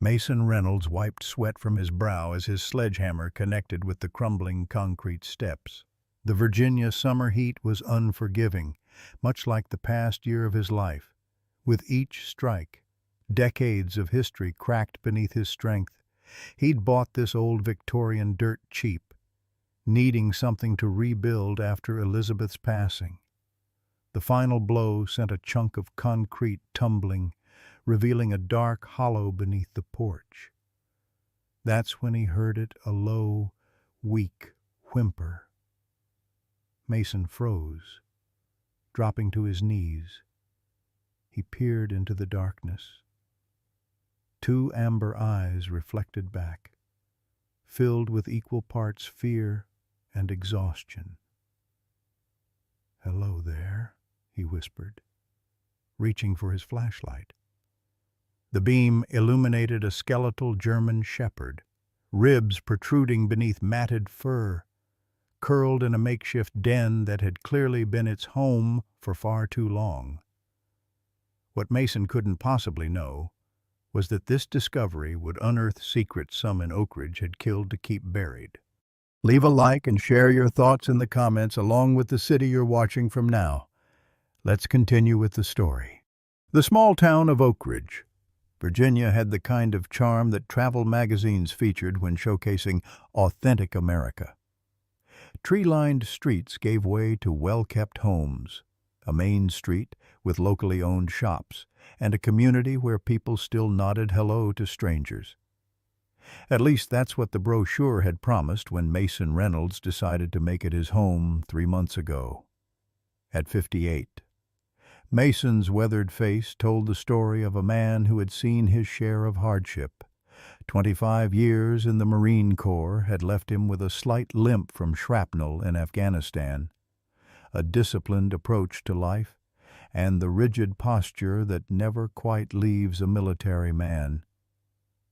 Mason Reynolds wiped sweat from his brow as his sledgehammer connected with the crumbling concrete steps. The Virginia summer heat was unforgiving, much like the past year of his life. With each strike, decades of history cracked beneath his strength. He'd bought this old Victorian dirt cheap, needing something to rebuild after Elizabeth's passing. The final blow sent a chunk of concrete tumbling, revealing a dark hollow beneath the porch. That's when he heard it, a low, weak whimper. Mason froze, dropping to his knees. He peered into the darkness. Two amber eyes reflected back, filled with equal parts fear and exhaustion. "Hello there," he whispered, reaching for his flashlight. The beam illuminated a skeletal German shepherd, ribs protruding beneath matted fur, curled in a makeshift den that had clearly been its home for far too long. What Mason couldn't possibly know was that this discovery would unearth secrets some in Oak Ridge had killed to keep buried. Leave a like and share your thoughts in the comments along with the city you're watching from now. Let's continue with the story. The small town of Oak Ridge, Virginia had the kind of charm that travel magazines featured when showcasing authentic America. Tree-lined streets gave way to well-kept homes, a main street with locally owned shops, and a community where people still nodded hello to strangers. At least that's what the brochure had promised when Mason Reynolds decided to make it his home 3 months ago. At 58, Mason's weathered face told the story of a man who had seen his share of hardship. 25 years in the Marine Corps had left him with a slight limp from shrapnel in Afghanistan, a disciplined approach to life, and the rigid posture that never quite leaves a military man.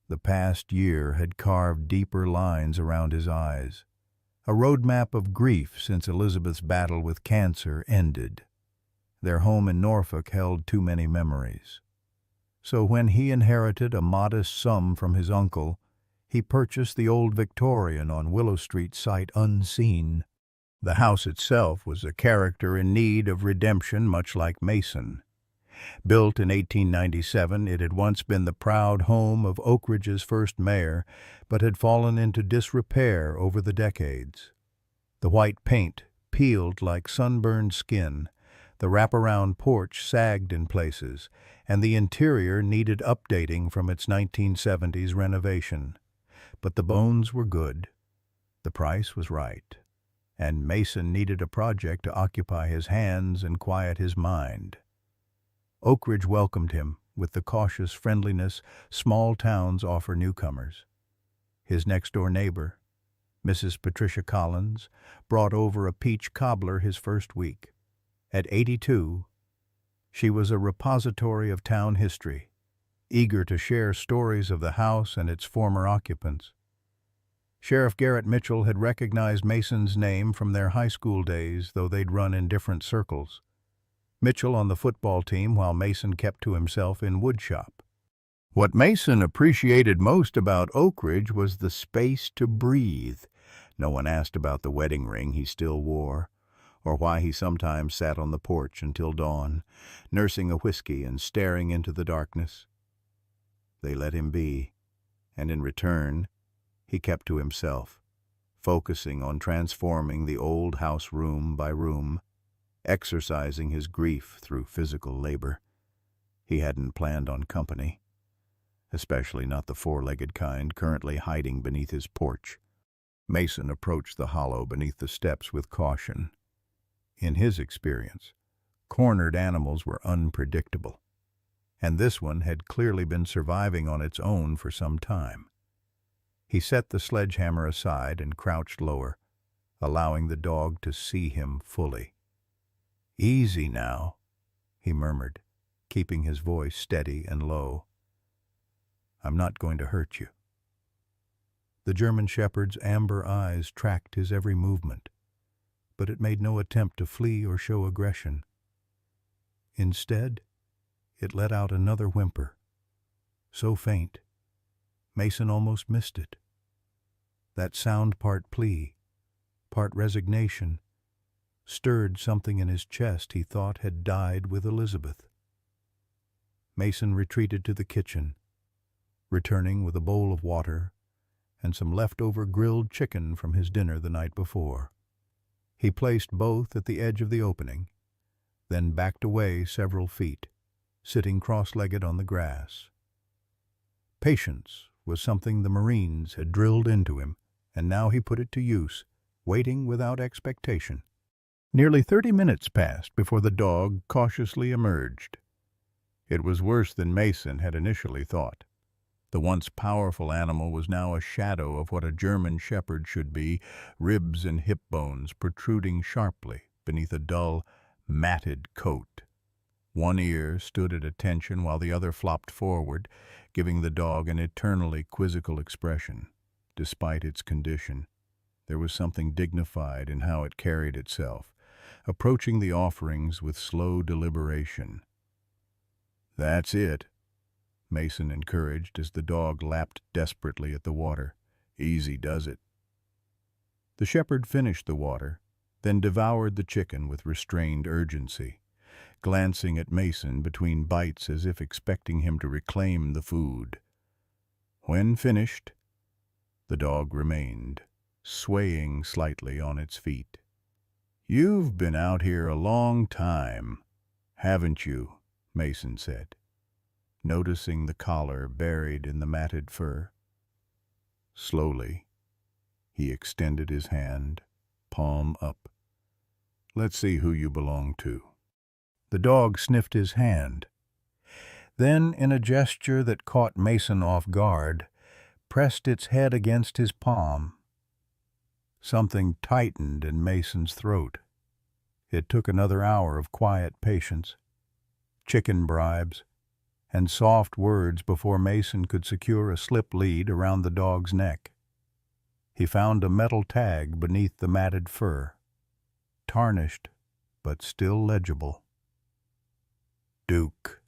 The past year had carved deeper lines around his eyes, a roadmap of grief since Elizabeth's battle with cancer ended. Their home in Norfolk held too many memories. So when he inherited a modest sum from his uncle, he purchased the old Victorian on Willow Street sight unseen. The house itself was a character in need of redemption, much like Mason. Built in 1897, it had once been the proud home of Oak Ridge's first mayor, but had fallen into disrepair over the decades. The white paint peeled like sunburned skin, the wraparound porch sagged in places, and the interior needed updating from its 1970s renovation. But the bones were good. The price was right, and Mason needed a project to occupy his hands and quiet his mind. Oak Ridge welcomed him with the cautious friendliness small towns offer newcomers. His next-door neighbor, Mrs. Patricia Collins, brought over a peach cobbler his first week. At 82, she was a repository of town history, eager to share stories of the house and its former occupants. Sheriff Garrett Mitchell had recognized Mason's name from their high school days, though they'd run in different circles. Mitchell on the football team, while Mason kept to himself in woodshop. What Mason appreciated most about Oak Ridge was the space to breathe. No one asked about the wedding ring he still wore, or why he sometimes sat on the porch until dawn, nursing a whiskey and staring into the darkness. They let him be, and in return, he kept to himself, focusing on transforming the old house room by room, exercising his grief through physical labor. He hadn't planned on company, especially not the four-legged kind currently hiding beneath his porch. Mason approached the hollow beneath the steps with caution. In his experience, cornered animals were unpredictable, and this one had clearly been surviving on its own for some time. He set the sledgehammer aside and crouched lower, allowing the dog to see him fully. "Easy now," he murmured, keeping his voice steady and low. "I'm not going to hurt you." The German shepherd's amber eyes tracked his every movement, but it made no attempt to flee or show aggression. Instead, it let out another whimper, so faint Mason almost missed it. That sound, part plea, part resignation, stirred something in his chest he thought had died with Elizabeth. Mason retreated to the kitchen, returning with a bowl of water and some leftover grilled chicken from his dinner the night before. He placed both at the edge of the opening, then backed away several feet, sitting cross-legged on the grass. Patience was something the Marines had drilled into him, and now he put it to use, waiting without expectation. Nearly 30 minutes passed before the dog cautiously emerged. It was worse than Mason had initially thought. The once powerful animal was now a shadow of what a German shepherd should be, ribs and hip bones protruding sharply beneath a dull, matted coat. One ear stood at attention while the other flopped forward, giving the dog an eternally quizzical expression. Despite its condition, there was something dignified in how it carried itself, approaching the offerings with slow deliberation. "That's it," Mason encouraged as the dog lapped desperately at the water. "Easy does it." The shepherd finished the water, then devoured the chicken with restrained urgency, glancing at Mason between bites as if expecting him to reclaim the food. When finished, the dog remained, swaying slightly on its feet. "You've been out here a long time, haven't you?" Mason said, noticing the collar buried in the matted fur. Slowly, he extended his hand, palm up. "Let's see who you belong to." The dog sniffed his hand. Then, in a gesture that caught Mason off guard, pressed its head against his palm. Something tightened in Mason's throat. It took another hour of quiet patience, chicken bribes, and soft words before Mason could secure a slip lead around the dog's neck. He found a metal tag beneath the matted fur, tarnished but still legible. "Duke,"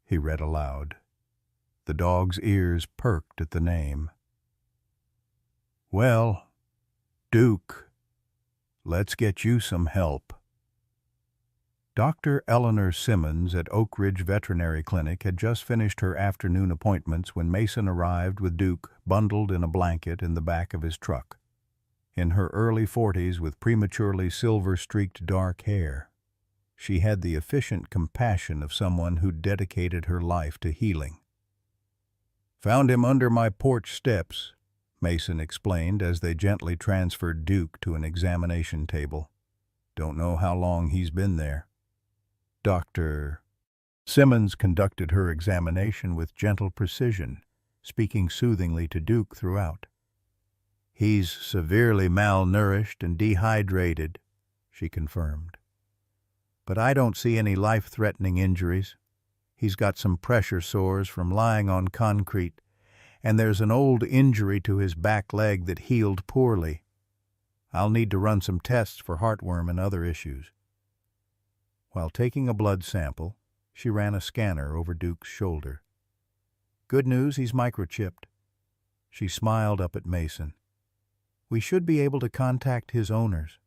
he read aloud. The dog's ears perked at the name. "Well, Duke, let's get you some help." Dr. Eleanor Simmons at Oak Ridge Veterinary Clinic had just finished her afternoon appointments when Mason arrived with Duke bundled in a blanket in the back of his truck. In her early 40s with prematurely silver-streaked dark hair, she had the efficient compassion of someone who dedicated her life to healing. "Found him under my porch steps," Mason explained as they gently transferred Duke to an examination table. "Don't know how long he's been there." Dr. Simmons conducted her examination with gentle precision, speaking soothingly to Duke throughout. "He's severely malnourished and dehydrated," she confirmed. "But I don't see any life-threatening injuries. He's got some pressure sores from lying on concrete, and there's an old injury to his back leg that healed poorly. I'll need to run some tests for heartworm and other issues." While taking a blood sample, she ran a scanner over Duke's shoulder. "Good news, he's microchipped." She smiled up at Mason. "We should be able to contact his owners."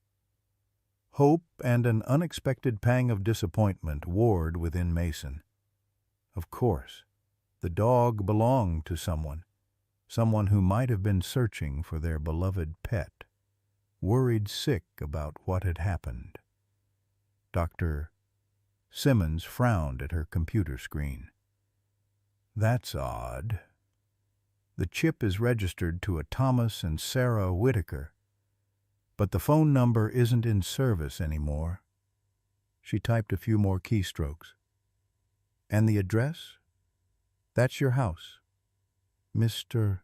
Hope and an unexpected pang of disappointment warred within Mason. Of course, the dog belonged to someone who might have been searching for their beloved pet, worried sick about what had happened. Dr. Simmons frowned at her computer screen. "That's odd. The chip is registered to a Thomas and Sarah Whitaker, but the phone number isn't in service anymore." She typed a few more keystrokes. "And the address? That's your house. Mr.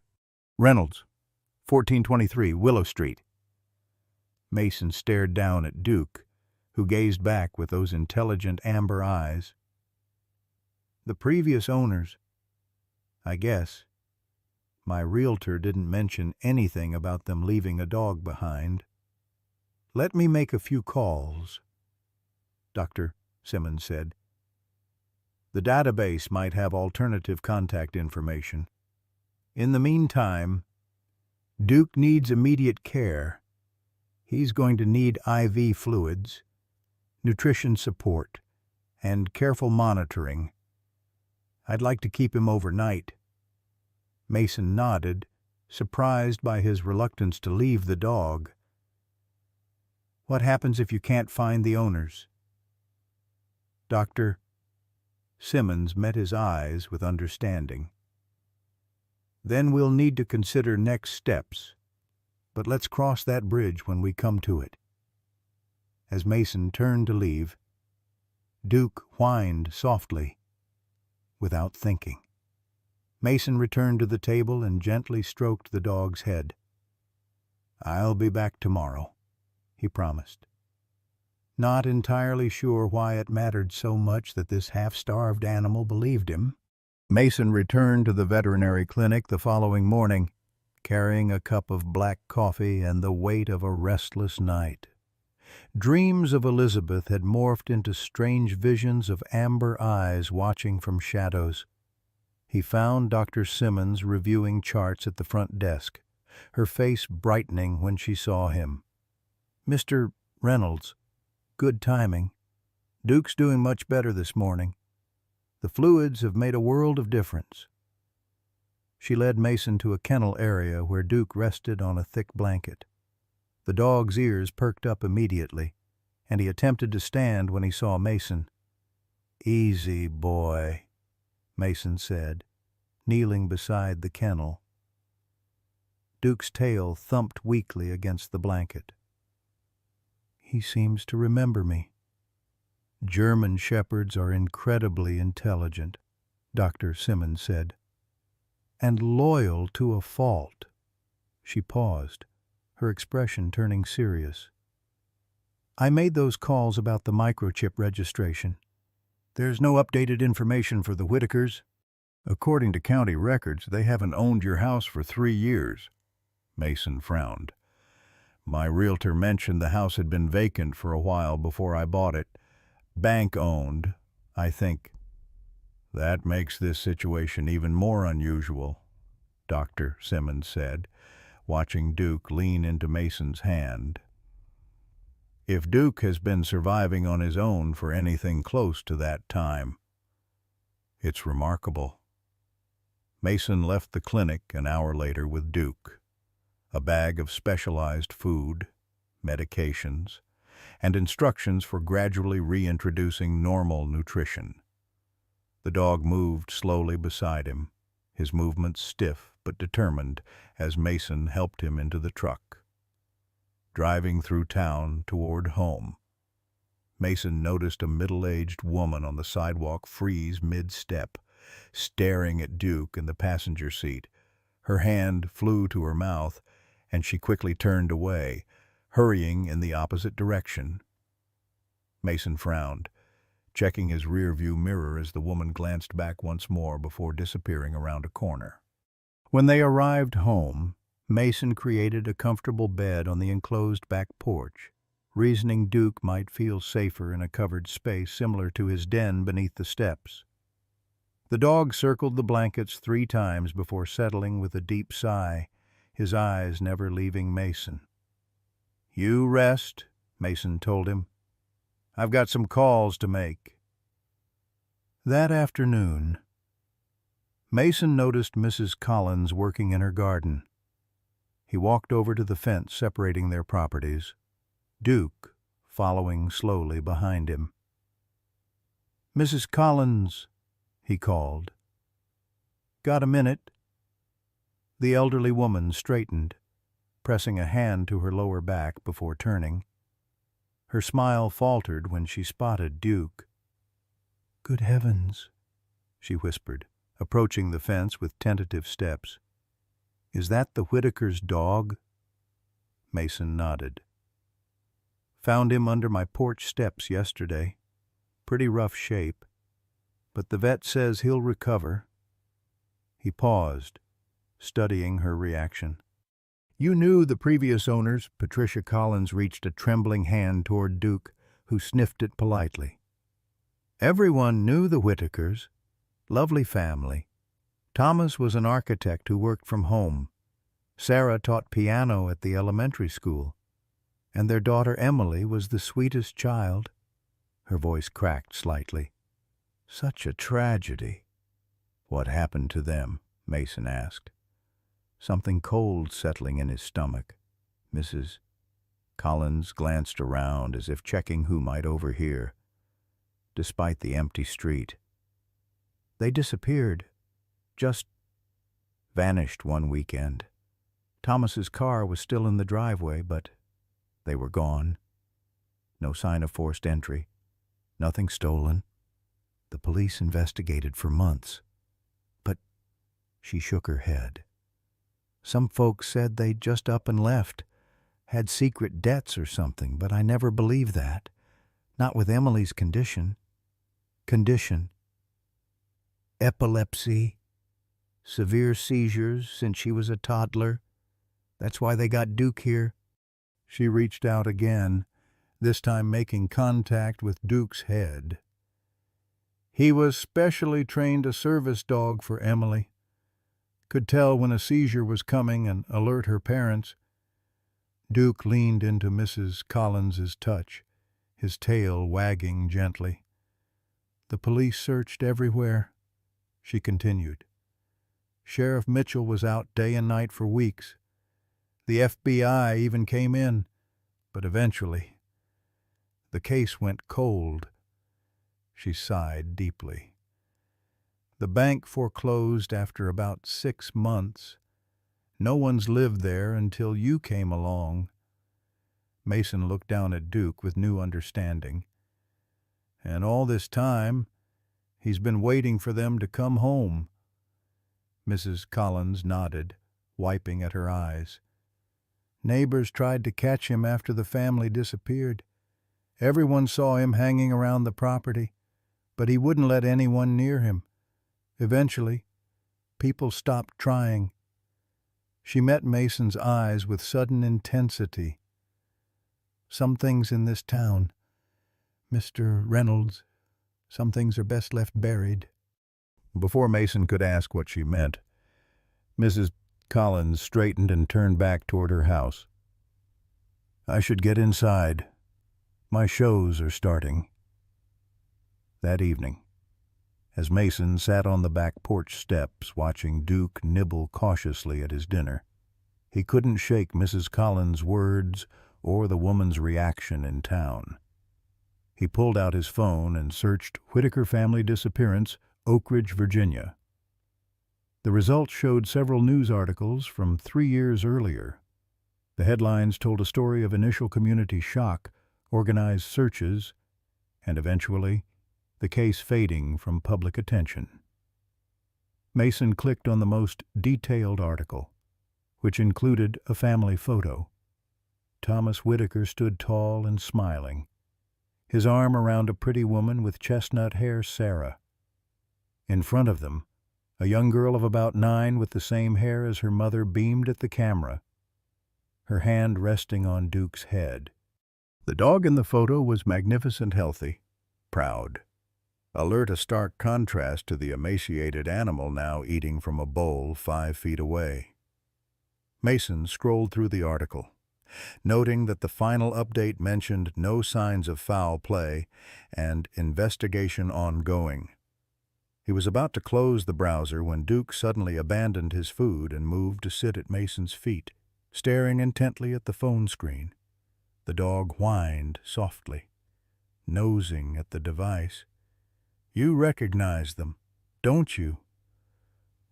Reynolds, 1423 Willow Street." Mason stared down at Duke, who gazed back with those intelligent amber eyes. "The previous owners, I guess. My realtor didn't mention anything about them leaving a dog behind. Let me make a few calls," Dr. Simmons said. "The database might have alternative contact information." In the meantime, Duke needs immediate care. He's going to need IV fluids, nutrition support, and careful monitoring. I'd like to keep him overnight." Mason nodded, surprised by his reluctance to leave the dog. "What happens if you can't find the owners?" Dr. Simmons met his eyes with understanding. "Then we'll need to consider next steps, but let's cross that bridge when we come to it." As Mason turned to leave, Duke whined softly, without thinking. Mason returned to the table and gently stroked the dog's head. "I'll be back tomorrow," he promised. Not entirely sure why it mattered so much that this half-starved animal believed him, Mason returned to the veterinary clinic the following morning, carrying a cup of black coffee and the weight of a restless night. Dreams of Elizabeth had morphed into strange visions of amber eyes watching from shadows. He found Dr. Simmons reviewing charts at the front desk, her face brightening when she saw him. "Mr. Reynolds, good timing. Duke's doing much better this morning. The fluids have made a world of difference." She led Mason to a kennel area where Duke rested on a thick blanket. The dog's ears perked up immediately, and he attempted to stand when he saw Mason. "Easy, boy," Mason said, kneeling beside the kennel. Duke's tail thumped weakly against the blanket. "He seems to remember me." "German shepherds are incredibly intelligent," Dr. Simmons said, "and loyal to a fault." She paused, her expression turning serious. "I made those calls about the microchip registration. There's no updated information for the Whitakers. According to county records, they haven't owned your house for 3 years. Mason frowned. "My realtor mentioned the house had been vacant for a while before I bought it. Bank-owned, I think." "That makes this situation even more unusual," Dr. Simmons said, watching Duke lean into Mason's hand. "If Duke has been surviving on his own for anything close to that time, it's remarkable." Mason left the clinic an hour later with Duke, a bag of specialized food, medications, and instructions for gradually reintroducing normal nutrition. The dog moved slowly beside him, his movements stiff but determined as Mason helped him into the truck. Driving through town toward home, Mason noticed a middle-aged woman on the sidewalk freeze mid-step, staring at Duke in the passenger seat. Her hand flew to her mouth, and she quickly turned away, hurrying in the opposite direction. Mason frowned, checking his rear-view mirror as the woman glanced back once more before disappearing around a corner. When they arrived home, Mason created a comfortable bed on the enclosed back porch, reasoning Duke might feel safer in a covered space similar to his den beneath the steps. The dog circled the blankets 3 times before settling with a deep sigh, his eyes never leaving Mason. "You rest," Mason told him. "I've got some calls to make." That afternoon, Mason noticed Mrs. Collins working in her garden. He walked over to the fence separating their properties, Duke following slowly behind him. "Mrs. Collins," he called. "Got a minute?" The elderly woman straightened, pressing a hand to her lower back before turning. Her smile faltered when she spotted Duke. "Good heavens," she whispered, approaching the fence with tentative steps. "Is that the Whitaker's dog?" Mason nodded. "Found him under my porch steps yesterday. Pretty rough shape, but the vet says he'll recover." He paused, studying her reaction. "You knew the previous owners?" Patricia Collins reached a trembling hand toward Duke, who sniffed it politely. "Everyone knew the Whitakers. Lovely family. Thomas was an architect who worked from home. Sarah taught piano at the elementary school. And their daughter Emily was the sweetest child. Her voice cracked slightly. Such a tragedy. What happened to them? Mason asked, something cold settling in his stomach. Mrs. Collins glanced around as if checking who might overhear. Despite the empty street, they disappeared, just vanished one weekend. Thomas's car was still in the driveway, but they were gone. No sign of forced entry. Nothing stolen. The police investigated for months. But she shook her head. Some folks said they'd just up and left, had secret debts or something, but I never believed that. Not with Emily's condition. Epilepsy. Severe seizures since she was a toddler. That's why they got Duke here. She reached out again, this time making contact with Duke's head. He was specially trained a service dog for Emily. Could tell when a seizure was coming and alert her parents. Duke leaned into Mrs. Collins's touch, his tail wagging gently. The police searched everywhere, she continued. Sheriff Mitchell was out day and night for weeks. The FBI even came in, but eventually, the case went cold. She sighed deeply. The bank foreclosed after about 6 months. No one's lived there until you came along. Mason looked down at Duke with new understanding. And all this time, he's been waiting for them to come home. Mrs. Collins nodded, wiping at her eyes. Neighbors tried to catch him after the family disappeared. Everyone saw him hanging around the property, but he wouldn't let anyone near him. Eventually, people stopped trying. She met Mason's eyes with sudden intensity. Some things in this town, Mr. Reynolds, some things are best left buried. Before Mason could ask what she meant, Mrs. Collins straightened and turned back toward her house. I should get inside. My shows are starting. That evening, as Mason sat on the back porch steps watching Duke nibble cautiously at his dinner, he couldn't shake Mrs. Collins' words or the woman's reaction in town. He pulled out his phone and searched Whitaker family disappearance, Oak Ridge, Virginia. The results showed several news articles from 3 years earlier. The headlines told a story of initial community shock, organized searches, and eventually, the case fading from public attention. Mason clicked on the most detailed article, which included a family photo. Thomas Whitaker stood tall and smiling, his arm around a pretty woman with chestnut hair, Sarah. In front of them, a young girl of about 9 with the same hair as her mother beamed at the camera, her hand resting on Duke's head. The dog in the photo was magnificent healthy, proud, alert, a stark contrast to the emaciated animal now eating from a bowl 5 feet away. Mason scrolled through the article, noting that the final update mentioned no signs of foul play and investigation ongoing. He was about to close the browser when Duke suddenly abandoned his food and moved to sit at Mason's feet, staring intently at the phone screen. The dog whined softly, nosing at the device. You recognize them, don't you?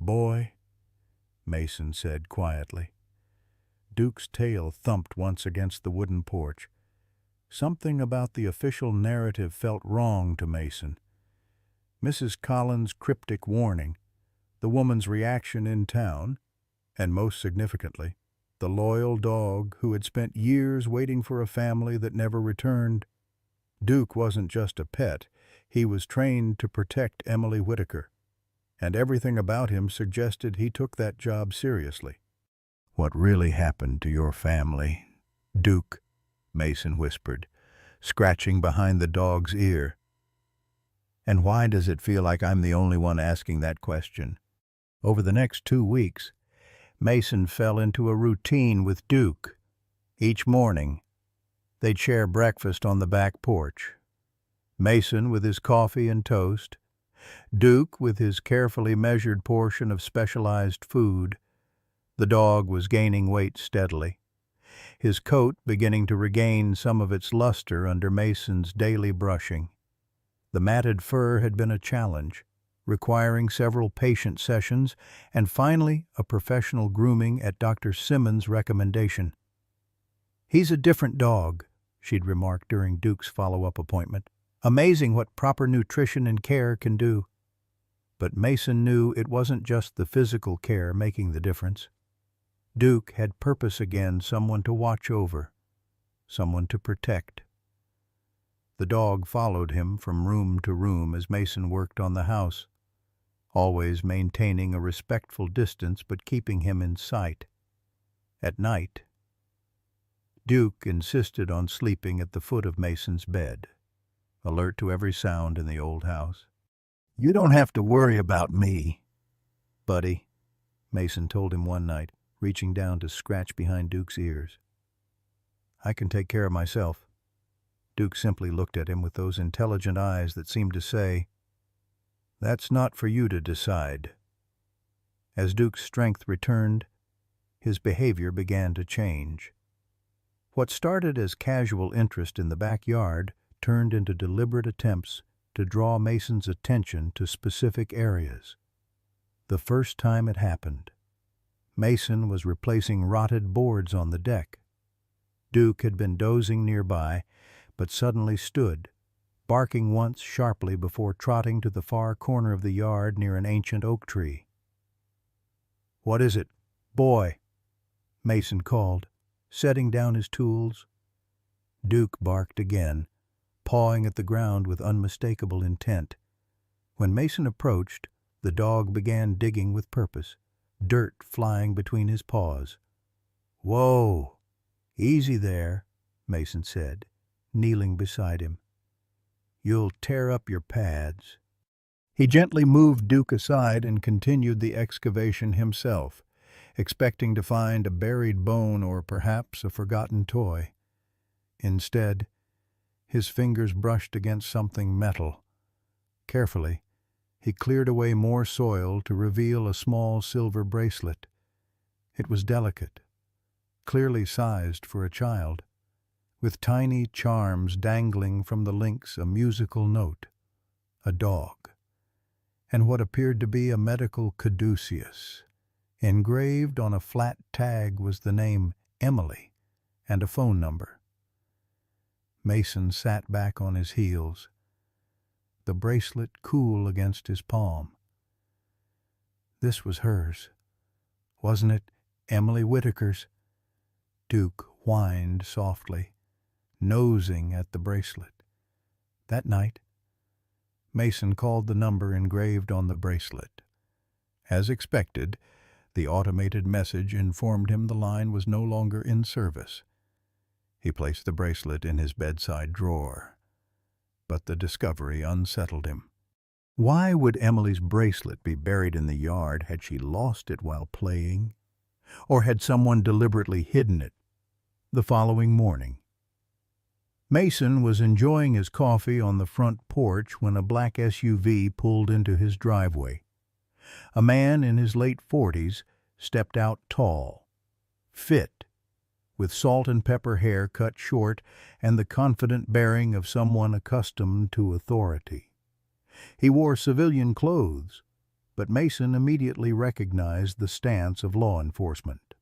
Boy, Mason said quietly. Duke's tail thumped once against the wooden porch. Something about the official narrative felt wrong to Mason. Mrs. Collins' cryptic warning, the woman's reaction in town, and most significantly, the loyal dog who had spent years waiting for a family that never returned. Duke wasn't just a pet, he was trained to protect Emily Whitaker, and everything about him suggested he took that job seriously. What really happened to your family, Duke? Mason whispered, scratching behind the dog's ear. And why does it feel like I'm the only one asking that question? Over the next 2 weeks, Mason fell into a routine with Duke. Each morning, they'd share breakfast on the back porch. Mason with his coffee and toast, Duke with his carefully measured portion of specialized food. The dog was gaining weight steadily, his coat beginning to regain some of its luster under Mason's daily brushing. The matted fur had been a challenge, requiring several patient sessions and finally a professional grooming at Dr. Simmons' recommendation. "He's a different dog," she'd remarked during Duke's follow-up appointment. "Amazing what proper nutrition and care can do." But Mason knew it wasn't just the physical care making the difference. Duke had purpose again, someone to watch over, someone to protect. The dog followed him from room to room as Mason worked on the house, always maintaining a respectful distance but keeping him in sight. At night, Duke insisted on sleeping at the foot of Mason's bed, alert to every sound in the old house. "You don't have to worry about me, buddy," Mason told him one night, reaching down to scratch behind Duke's ears. "I can take care of myself." Duke simply looked at him with those intelligent eyes that seemed to say, "That's not for you to decide." As Duke's strength returned, his behavior began to change. What started as casual interest in the backyard turned into deliberate attempts to draw Mason's attention to specific areas. The first time it happened, Mason was replacing rotted boards on the deck. Duke had been dozing nearby, but suddenly stood, barking once sharply before trotting to the far corner of the yard near an ancient oak tree. "What is it, boy?" Mason called, setting down his tools. Duke barked again, pawing at the ground with unmistakable intent. When Mason approached, the dog began digging with purpose, dirt flying between his paws. "Whoa! Easy there," Mason said, kneeling beside him. "You'll tear up your pads." He gently moved Duke aside and continued the excavation himself, expecting to find a buried bone or perhaps a forgotten toy. Instead, his fingers brushed against something metal. Carefully, he cleared away more soil to reveal a small silver bracelet. It was delicate, clearly sized for a child, with tiny charms dangling from the links, a musical note, a dog, and what appeared to be a medical caduceus. Engraved on a flat tag was the name Emily and a phone number. Mason sat back on his heels, the bracelet cool against his palm. This was hers, wasn't it? Emily Whitaker's. Duke whined softly, nosing at the bracelet. That night, Mason called the number engraved on the bracelet. As expected, the automated message informed him the line was no longer in service. He placed the bracelet in his bedside drawer, but the discovery unsettled him. Why would Emily's bracelet be buried in the yard? Had she lost it while playing? Or had someone deliberately hidden it? The following morning, Mason was enjoying his coffee on the front porch when a black SUV pulled into his driveway. A man in his late 40s stepped out tall, fit, with salt and pepper hair cut short and the confident bearing of someone accustomed to authority. He wore civilian clothes, but Mason immediately recognized the stance of law enforcement.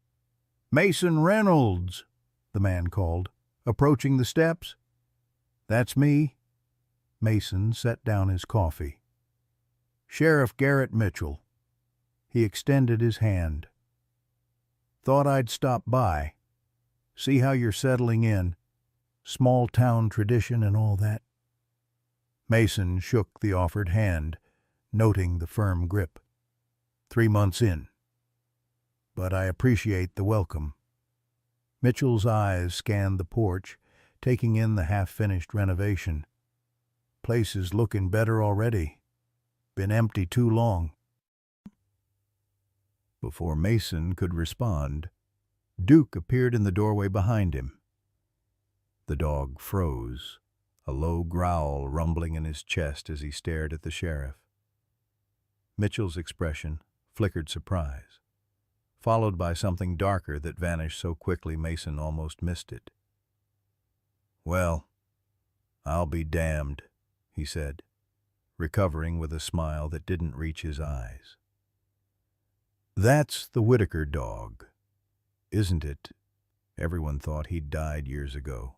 "Mason Reynolds," the man called, approaching the steps. "That's me." Mason set down his coffee. "Sheriff Garrett Mitchell." He extended his hand. "Thought I'd stop by. See how you're settling in. Small town tradition and all that." Mason shook the offered hand, noting the firm grip. 3 months in. But I appreciate the welcome." Mitchell's eyes scanned the porch, taking in the half-finished renovation. "Place is looking better already. Been empty too long." Before Mason could respond, Duke appeared in the doorway behind him. The dog froze, a low growl rumbling in his chest as he stared at the sheriff. Mitchell's expression flickered surprise, followed by something darker that vanished so quickly Mason almost missed it. "Well, I'll be damned," he said, recovering with a smile that didn't reach his eyes. "That's the Whitaker dog, isn't it? Everyone thought he'd died years ago.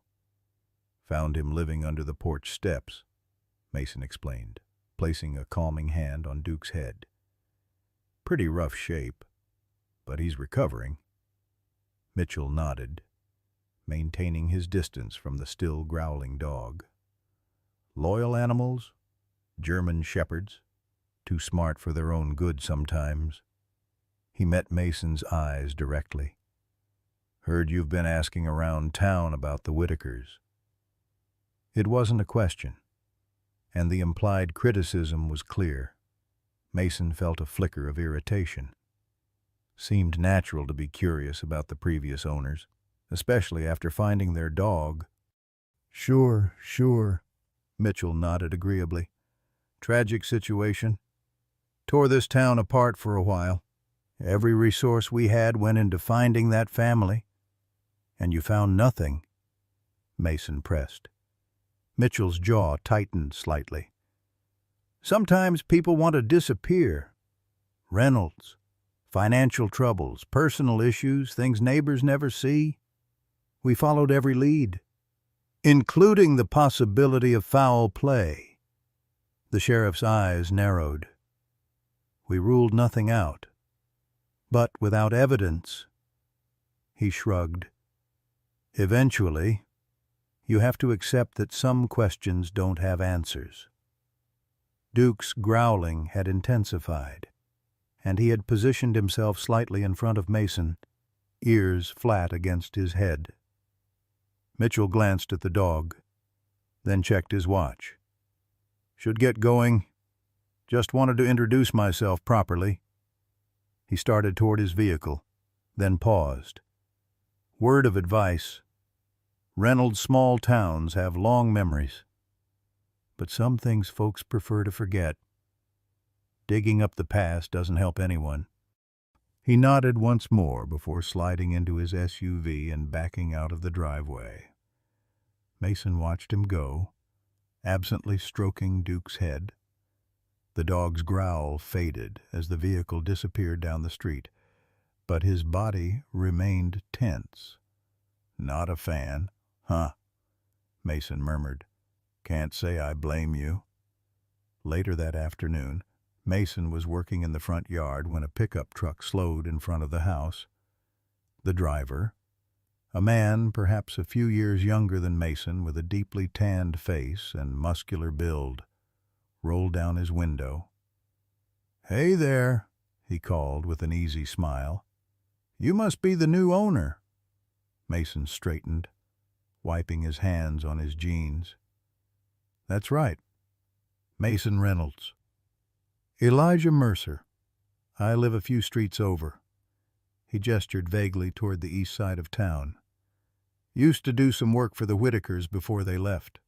Found him living under the porch steps," Mason explained, placing a calming hand on Duke's head. "Pretty rough shape, but he's recovering." Mitchell nodded, maintaining his distance from the still growling dog. "Loyal animals, German shepherds, too smart for their own good sometimes." He met Mason's eyes directly. "Heard you've been asking around town about the Whitakers." It wasn't a question, and the implied criticism was clear. Mason felt a flicker of irritation. Seemed natural to be curious about the previous owners, especially after finding their dog. Sure. Mitchell nodded agreeably. "Tragic situation. Tore this town apart for a while. Every resource we had went into finding that family. And you found nothing?" Mason pressed. Mitchell's jaw tightened slightly. "Sometimes people want to disappear. Reynolds, financial troubles, personal issues, things neighbors never see. We followed every lead, including the possibility of foul play." The sheriff's eyes narrowed. "We ruled nothing out. But without evidence," he shrugged. "Eventually, you have to accept that some questions don't have answers." Duke's growling had intensified, and he had positioned himself slightly in front of Mason, ears flat against his head. Mitchell glanced at the dog, then checked his watch. "Should get going. Just wanted to introduce myself properly." He started toward his vehicle, then paused. "Word of advice. Reynolds' small towns have long memories, but some things folks prefer to forget. Digging up the past doesn't help anyone." He nodded once more before sliding into his SUV and backing out of the driveway. Mason watched him go, absently stroking Duke's head. The dog's growl faded as the vehicle disappeared down the street, but his body remained tense. "Not a fan, huh?" Mason murmured. "Can't say I blame you." Later that afternoon, Mason was working in the front yard when a pickup truck slowed in front of the house. The driver, a man perhaps a few years younger than Mason with a deeply tanned face and muscular build, rolled down his window. "Hey there," he called with an easy smile. "You must be the new owner." Mason straightened, wiping his hands on his jeans. "That's right. Mason Reynolds. Elijah Mercer. I live a few streets over." He gestured vaguely toward the east side of town. "Used to do some work for the Whitakers before they left.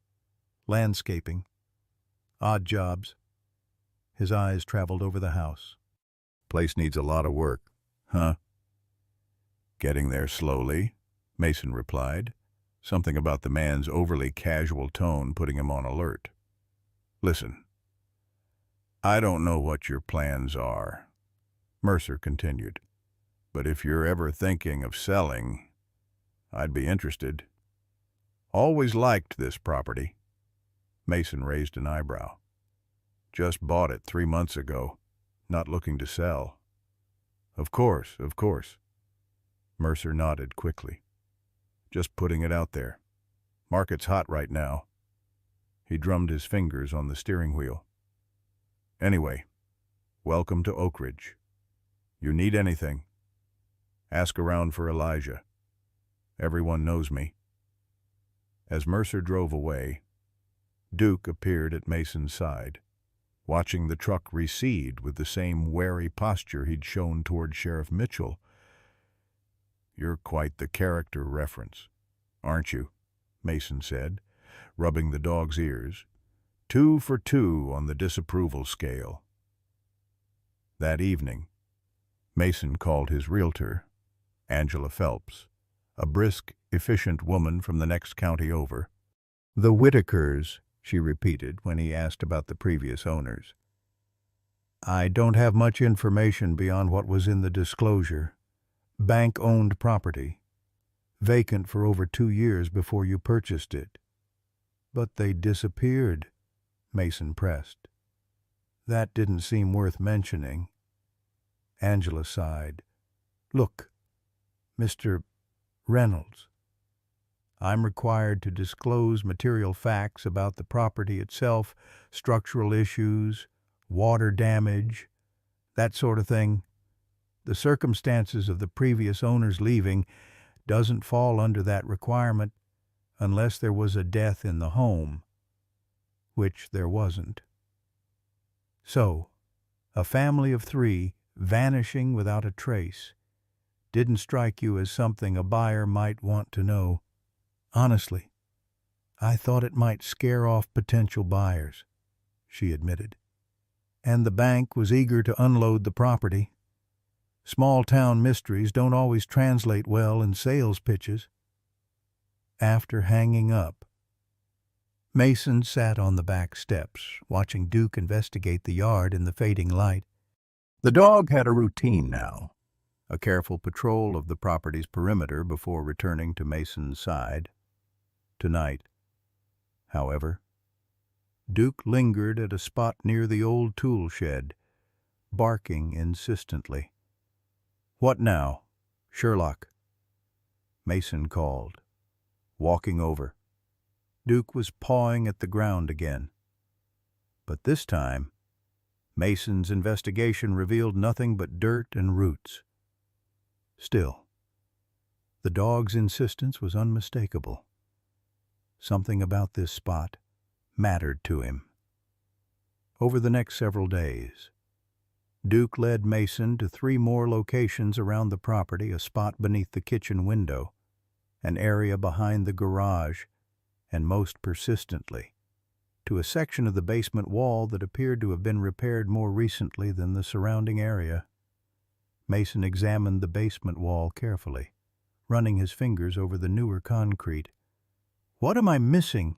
Landscaping. Odd jobs." His eyes traveled over the house. "Place needs a lot of work, huh?" "Getting there slowly," Mason replied, something about the man's overly casual tone putting him on alert. "Listen, I don't know what your plans are," Mercer continued, "but if you're ever thinking of selling, I'd be interested. Always liked this property." Mason raised an eyebrow. "Just bought it 3 months ago, not looking to sell." Of course. Mercer nodded quickly. "Just putting it out there. Market's hot right now." He drummed his fingers on the steering wheel. "Anyway, welcome to Oak Ridge. You need anything, ask around for Elijah. Everyone knows me." As Mercer drove away, Duke appeared at Mason's side, watching the truck recede with the same wary posture he'd shown toward Sheriff Mitchell. "You're quite the character reference, aren't you?" Mason said, rubbing the dog's ears. 2 for 2 on the disapproval scale. That evening, Mason called his realtor, Angela Phelps, a brisk, efficient woman from the next county over. "The Whitakers," she repeated when he asked about the previous owners. "I don't have much information beyond what was in the disclosure. Bank-owned property. Vacant for over 2 years before you purchased it." "But they disappeared," Mason pressed. "That didn't seem worth mentioning." Angela sighed. "Look, Mr. Reynolds, I'm required to disclose material facts about the property itself, structural issues, water damage, that sort of thing. The circumstances of the previous owner's leaving doesn't fall under that requirement unless there was a death in the home, which there wasn't. So, a family of 3 vanishing without a trace didn't strike you as something a buyer might want to know. Honestly, I thought it might scare off potential buyers," she admitted. "And the bank was eager to unload the property. Small-town mysteries don't always translate well in sales pitches." After hanging up, Mason sat on the back steps, watching Duke investigate the yard in the fading light. The dog had a routine now, a careful patrol of the property's perimeter before returning to Mason's side. Tonight, however, Duke lingered at a spot near the old tool shed, barking insistently. "What now, Sherlock?" Mason called, walking over. Duke was pawing at the ground again. But this time, Mason's investigation revealed nothing but dirt and roots. Still, the dog's insistence was unmistakable. Something about this spot mattered to him. Over the next several days, Duke led Mason to 3 more locations around the property, a spot beneath the kitchen window, an area behind the garage, and most persistently, to a section of the basement wall that appeared to have been repaired more recently than the surrounding area. Mason examined the basement wall carefully, running his fingers over the newer concrete. "What am I missing?"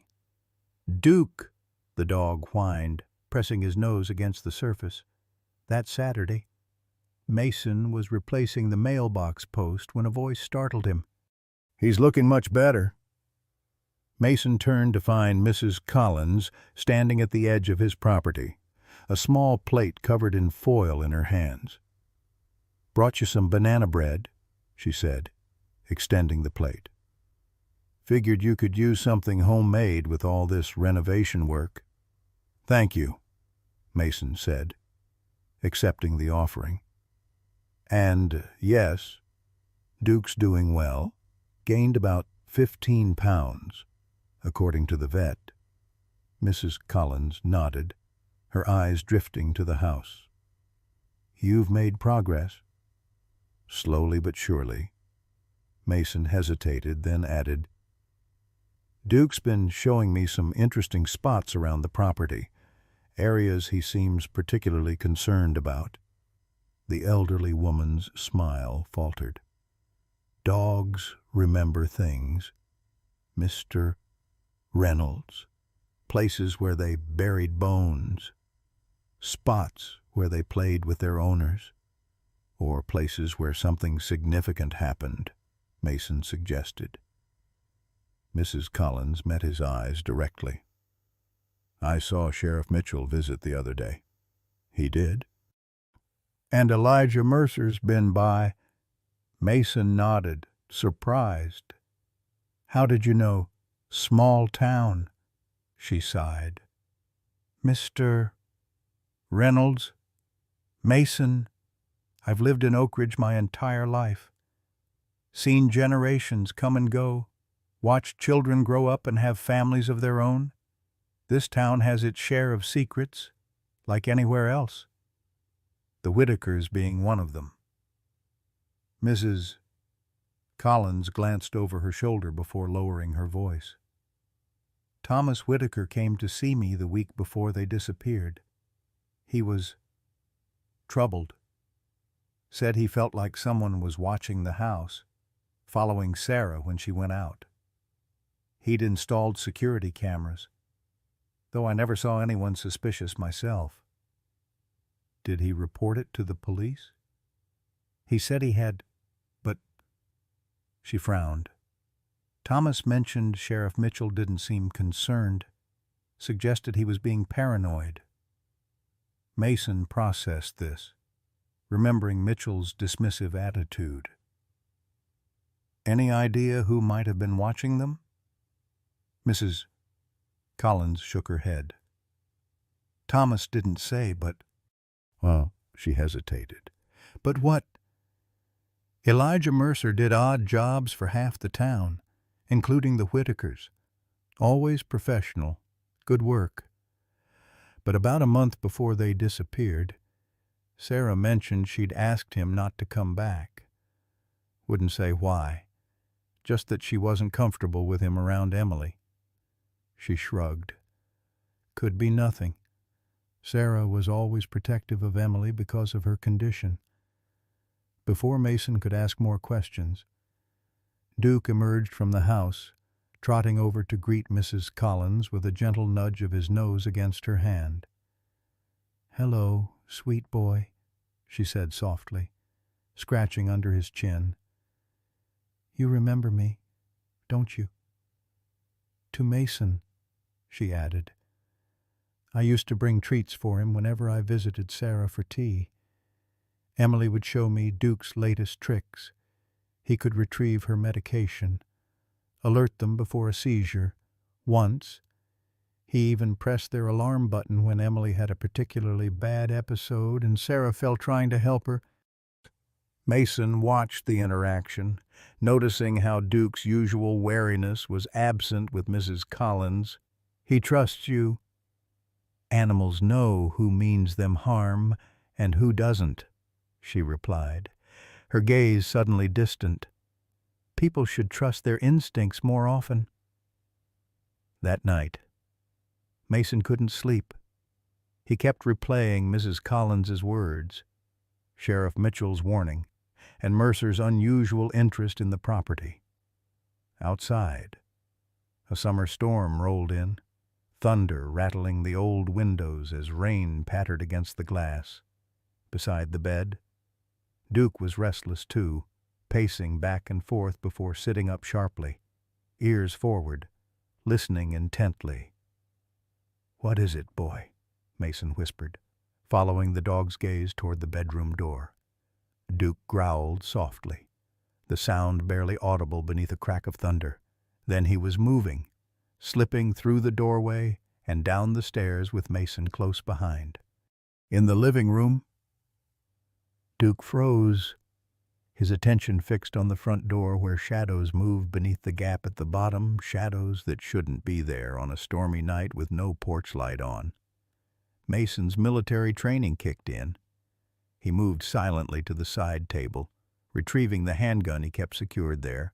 "Duke," the dog whined, pressing his nose against the surface. That Saturday, Mason was replacing the mailbox post when a voice startled him. "He's looking much better." Mason turned to find Mrs. Collins standing at the edge of his property, a small plate covered in foil in her hands. "Brought you some banana bread," she said, extending the plate. "Figured you could use something homemade with all this renovation work." "Thank you," Mason said, accepting the offering. "And yes, Duke's doing well. Gained about 15 pounds, according to the vet." Mrs. Collins nodded, her eyes drifting to the house. "You've made progress?" "Slowly but surely." Mason hesitated, then added, "Duke's been showing me some interesting spots around the property, areas he seems particularly concerned about." The elderly woman's smile faltered. "Dogs remember things, Mr. Reynolds. Places where they buried bones, spots where they played with their owners, or places where something significant happened," Mason suggested. Mrs. Collins met his eyes directly. "I saw Sheriff Mitchell visit the other day." "He did?" "And Elijah Mercer's been by." Mason nodded, surprised. "How did you know?" "Small town," she sighed. "Mr. Reynolds? Mason, I've lived in Oak Ridge my entire life. Seen generations come and go, watched children grow up and have families of their own. This town has its share of secrets, like anywhere else, the Whitakers being one of them. Mrs. Collins glanced over her shoulder before lowering her voice. Thomas Whitaker came to see me the week before they disappeared. He was troubled. Said he felt like someone was watching the house, following Sarah when she went out. He'd installed security cameras, though I never saw anyone suspicious myself. Did he report it to the police? He said he had, but... She frowned. Thomas mentioned Sheriff Mitchell didn't seem concerned, suggested he was being paranoid. Mason processed this, remembering Mitchell's dismissive attitude. Any idea who might have been watching them? Mrs. Collins shook her head. Thomas didn't say, but... Well, she hesitated. But what? Elijah Mercer did odd jobs for half the town, including the Whitakers. Always professional, good work. But about a month before they disappeared, Sarah mentioned she'd asked him not to come back. Wouldn't say why, just that she wasn't comfortable with him around Emily. She shrugged. Could be nothing. Sarah was always protective of Emily because of her condition. Before Mason could ask more questions, Duke emerged from the house, trotting over to greet Mrs. Collins with a gentle nudge of his nose against her hand. "Hello, sweet boy," she said softly, scratching under his chin. "You remember me, don't you?" "To Mason," she added. "I used to bring treats for him whenever I visited Sarah for tea. Emily would show me Duke's latest tricks. He could retrieve her medication, alert them before a seizure. Once, he even pressed their alarm button when Emily had a particularly bad episode and Sarah fell trying to help her. Mason watched the interaction, noticing how Duke's usual wariness was absent with Mrs. Collins. "He trusts you." "Animals know who means them harm and who doesn't," she replied, her gaze suddenly distant. "People should trust their instincts more often." That night, Mason couldn't sleep. He kept replaying Mrs. Collins's words, Sheriff Mitchell's warning, and Mercer's unusual interest in the property. Outside, a summer storm rolled in, thunder rattling the old windows as rain pattered against the glass. Beside the bed, Duke was restless too, pacing back and forth before sitting up sharply, ears forward, listening intently. "What is it, boy?" Mason whispered, following the dog's gaze toward the bedroom door. Duke growled softly, the sound barely audible beneath a crack of thunder. Then he was moving, slipping through the doorway and down the stairs with Mason close behind. In the living room, Duke froze, his attention fixed on the front door where shadows moved beneath the gap at the bottom, shadows that shouldn't be there on a stormy night with no porch light on. Mason's military training kicked in. He moved silently to the side table, retrieving the handgun he kept secured there,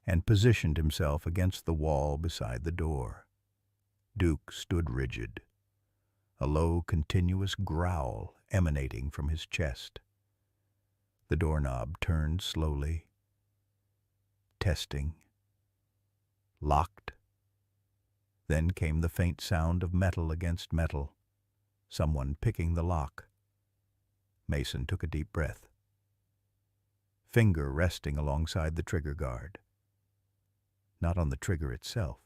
and positioned himself against the wall beside the door. Duke stood rigid, a low, continuous growl emanating from his chest. The doorknob turned slowly. Testing. Locked. Then came the faint sound of metal against metal, someone picking the lock. Mason took a deep breath, finger resting alongside the trigger guard, not on the trigger itself.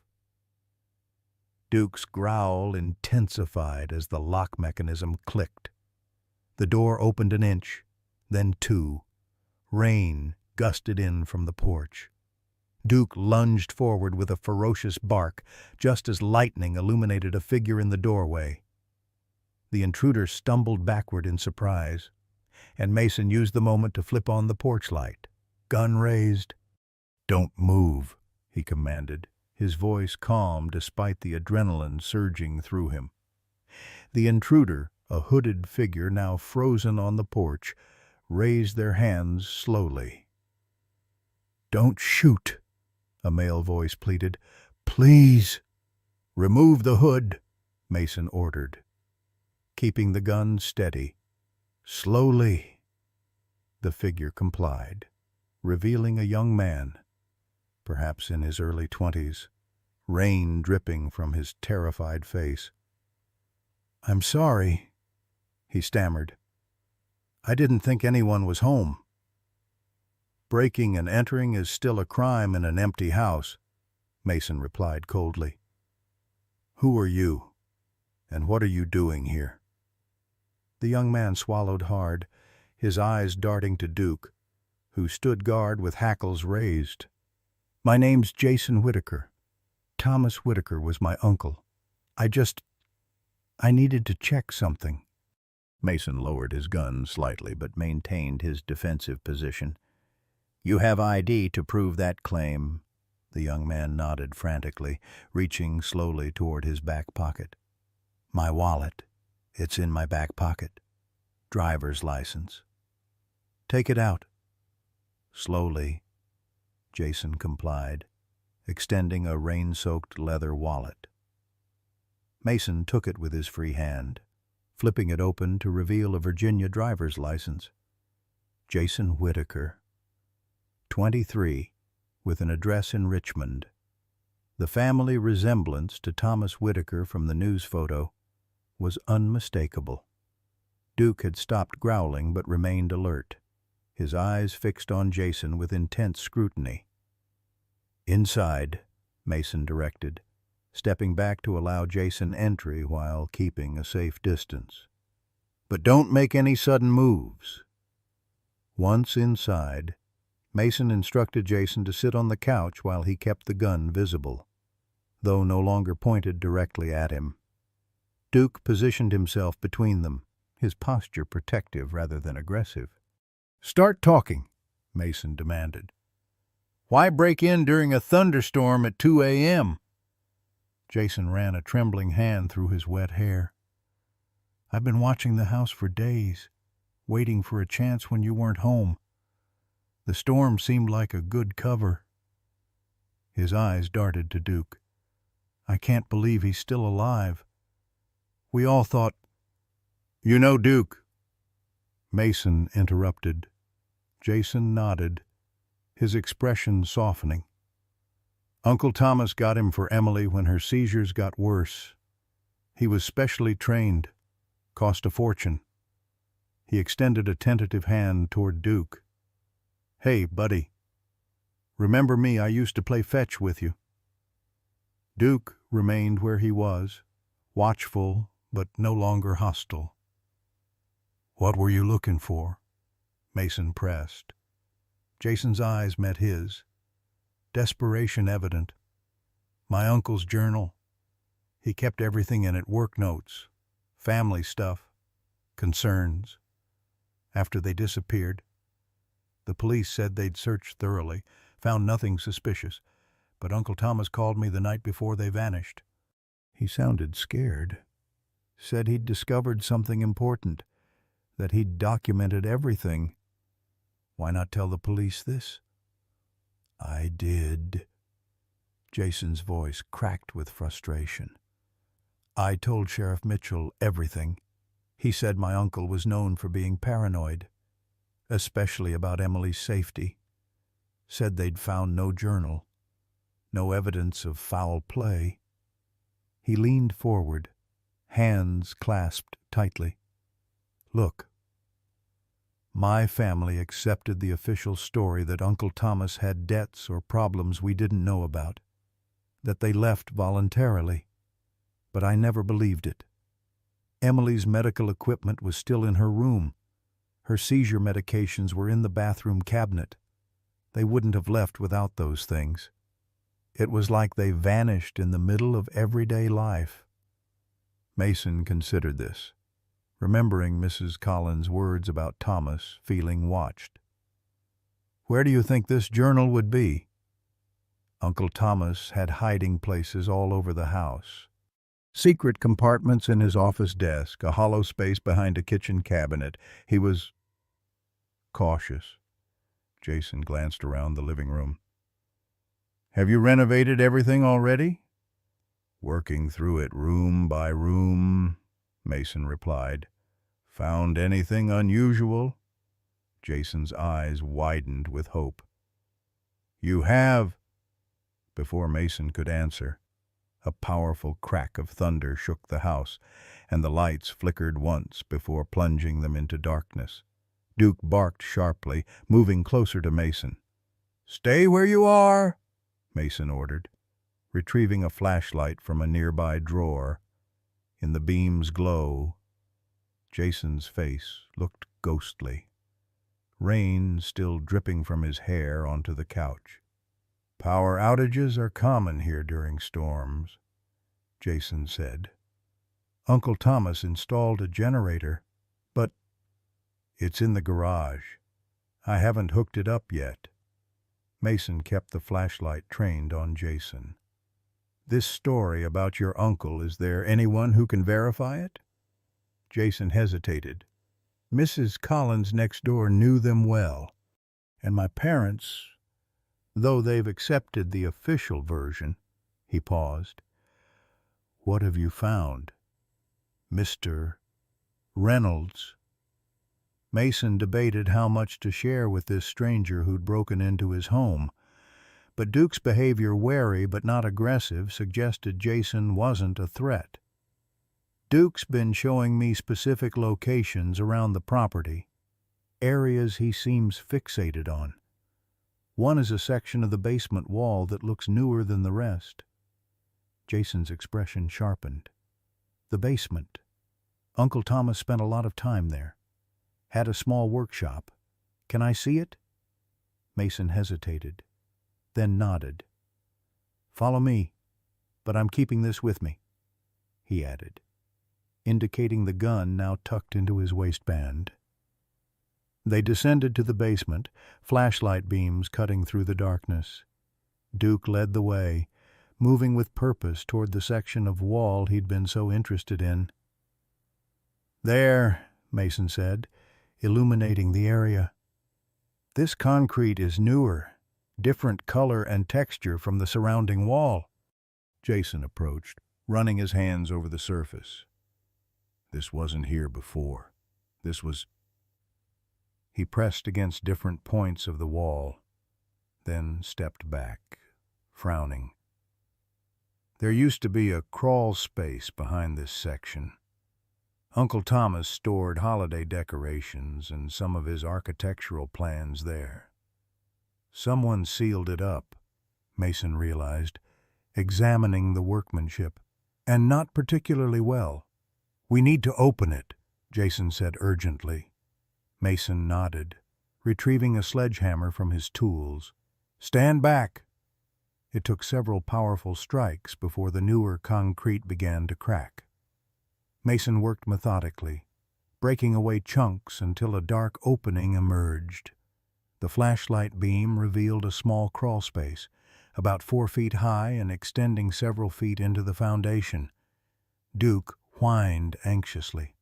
Duke's growl intensified as the lock mechanism clicked. The door opened an inch, then two. Rain gusted in from the porch. Duke lunged forward with a ferocious bark, just as lightning illuminated a figure in the doorway. The intruder stumbled backward in surprise, and Mason used the moment to flip on the porch light, gun raised. "Don't move," he commanded, his voice calm despite the adrenaline surging through him. The intruder, A hooded figure, now frozen on the porch, raised their hands slowly. "Don't shoot," a male voice pleaded. "Please." "Remove the hood," Mason ordered, keeping the gun steady. "Slowly." The figure complied, revealing a young man, perhaps in his early 20s, rain dripping from his terrified face. "I'm sorry," he stammered. "I didn't think anyone was home." "Breaking and entering is still a crime in an empty house," Mason replied coldly. "Who are you, and what are you doing here?" The young man swallowed hard, his eyes darting to Duke, who stood guard with hackles raised. "My name's Jason Whitaker. Thomas Whitaker was my uncle. I needed to check something." Mason lowered his gun slightly, but maintained his defensive position. "You have ID to prove that claim." The young man nodded frantically, reaching slowly toward his back pocket. "My wallet. It's in my back pocket. Driver's license." "Take it out." Slowly, Jason complied, extending a rain-soaked leather wallet. Mason took it with his free hand, flipping it open to reveal a Virginia driver's license. Jason Whitaker, 23, with an address in Richmond. The family resemblance to Thomas Whitaker from the news photo was unmistakable. Duke had stopped growling but remained alert, his eyes fixed on Jason with intense scrutiny. "Inside," Mason directed, stepping back to allow Jason entry while keeping a safe distance. "But don't make any sudden moves." Once inside, Mason instructed Jason to sit on the couch while he kept the gun visible, though no longer pointed directly at him. Duke positioned himself between them, his posture protective rather than aggressive. "Start talking," Mason demanded. "Why break in during a thunderstorm at 2 a.m.? Jason ran a trembling hand through his wet hair. "I've been watching the house for days, waiting for a chance when you weren't home. The storm seemed like a good cover." His eyes darted to Duke. "I can't believe he's still alive. We all thought—" "You know Duke?" Mason interrupted. Jason nodded, his expression softening. "Uncle Thomas got him for Emily when her seizures got worse. He was specially trained. Cost a fortune." He extended a tentative hand toward Duke. "Hey, buddy. Remember me? I used to play fetch with you." Duke remained where he was, watchful but no longer hostile. "What were you looking for?" Mason pressed. Jason's eyes met his, desperation evident. "My uncle's journal. He kept everything in it, work notes, family stuff, concerns. After they disappeared, the police said they'd searched thoroughly, found nothing suspicious, but Uncle Thomas called me the night before they vanished. He sounded scared. Said he'd discovered something important, that he'd documented everything. Why not tell the police this?" "I did." Jason's voice cracked with frustration. "I told Sheriff Mitchell everything. He said my uncle was known for being paranoid, especially about Emily's safety. Said they'd found no journal, no evidence of foul play." He leaned forward, hands clasped tightly. "Look, my family accepted the official story that Uncle Thomas had debts or problems we didn't know about, that they left voluntarily, but I never believed it. Emily's medical equipment was still in her room. Her seizure medications were in the bathroom cabinet. They wouldn't have left without those things. It was like they vanished in the middle of everyday life." Mason considered this, remembering Mrs. Collins' words about Thomas feeling watched. "Where do you think this journal would be?" Uncle Thomas had hiding places all over the house. Secret compartments in his office desk, a hollow space behind a kitchen cabinet. He was cautious. Jason glanced around the living room. "Have you renovated everything already?" "Working through it room by room," Mason replied. "Found anything unusual?" Jason's eyes widened with hope. "You have?" Before Mason could answer, a powerful crack of thunder shook the house, and the lights flickered once before plunging them into darkness. Duke barked sharply, moving closer to Mason. "Stay where you are," Mason ordered, retrieving a flashlight from a nearby drawer. In the beam's glow, Jason's face looked ghostly, rain still dripping from his hair onto the couch. "Power outages are common here during storms," Jason said. "Uncle Thomas installed a generator, but it's in the garage. I haven't hooked it up yet." Mason kept the flashlight trained on Jason. "This story about your uncle, is there anyone who can verify it?" Jason hesitated. "Mrs. Collins next door knew them well, and my parents, though they've accepted the official version." He paused. "What have you found, Mr. Reynolds?" Mason debated how much to share with this stranger who'd broken into his home, but Duke's behavior, wary but not aggressive, suggested Jason wasn't a threat. "Duke's been showing me specific locations around the property, areas he seems fixated on. One is a section of the basement wall that looks newer than the rest." Jason's expression sharpened. "The basement. Uncle Thomas spent a lot of time there. Had a small workshop. Can I see it?" Mason hesitated, then nodded. "Follow me, but I'm keeping this with me," he added, indicating the gun now tucked into his waistband. They descended to the basement, flashlight beams cutting through the darkness. Duke led the way, moving with purpose toward the section of wall he'd been so interested in. "There," Mason said, illuminating the area. "This concrete is newer, different color and texture from the surrounding wall." Jason approached, running his hands over the surface. "This wasn't here before. This was..." He pressed against different points of the wall, then stepped back, frowning. "There used to be a crawl space behind this section. Uncle Thomas stored holiday decorations and some of his architectural plans there. Someone sealed it up," Mason realized, examining the workmanship, "and not particularly well." "We need to open it," Jason said urgently. Mason nodded, retrieving a sledgehammer from his tools. "Stand back." It took several powerful strikes before the newer concrete began to crack. Mason worked methodically, breaking away chunks until a dark opening emerged. The flashlight beam revealed a small crawl space, about 4 feet high and extending several feet into the foundation. Duke whined anxiously,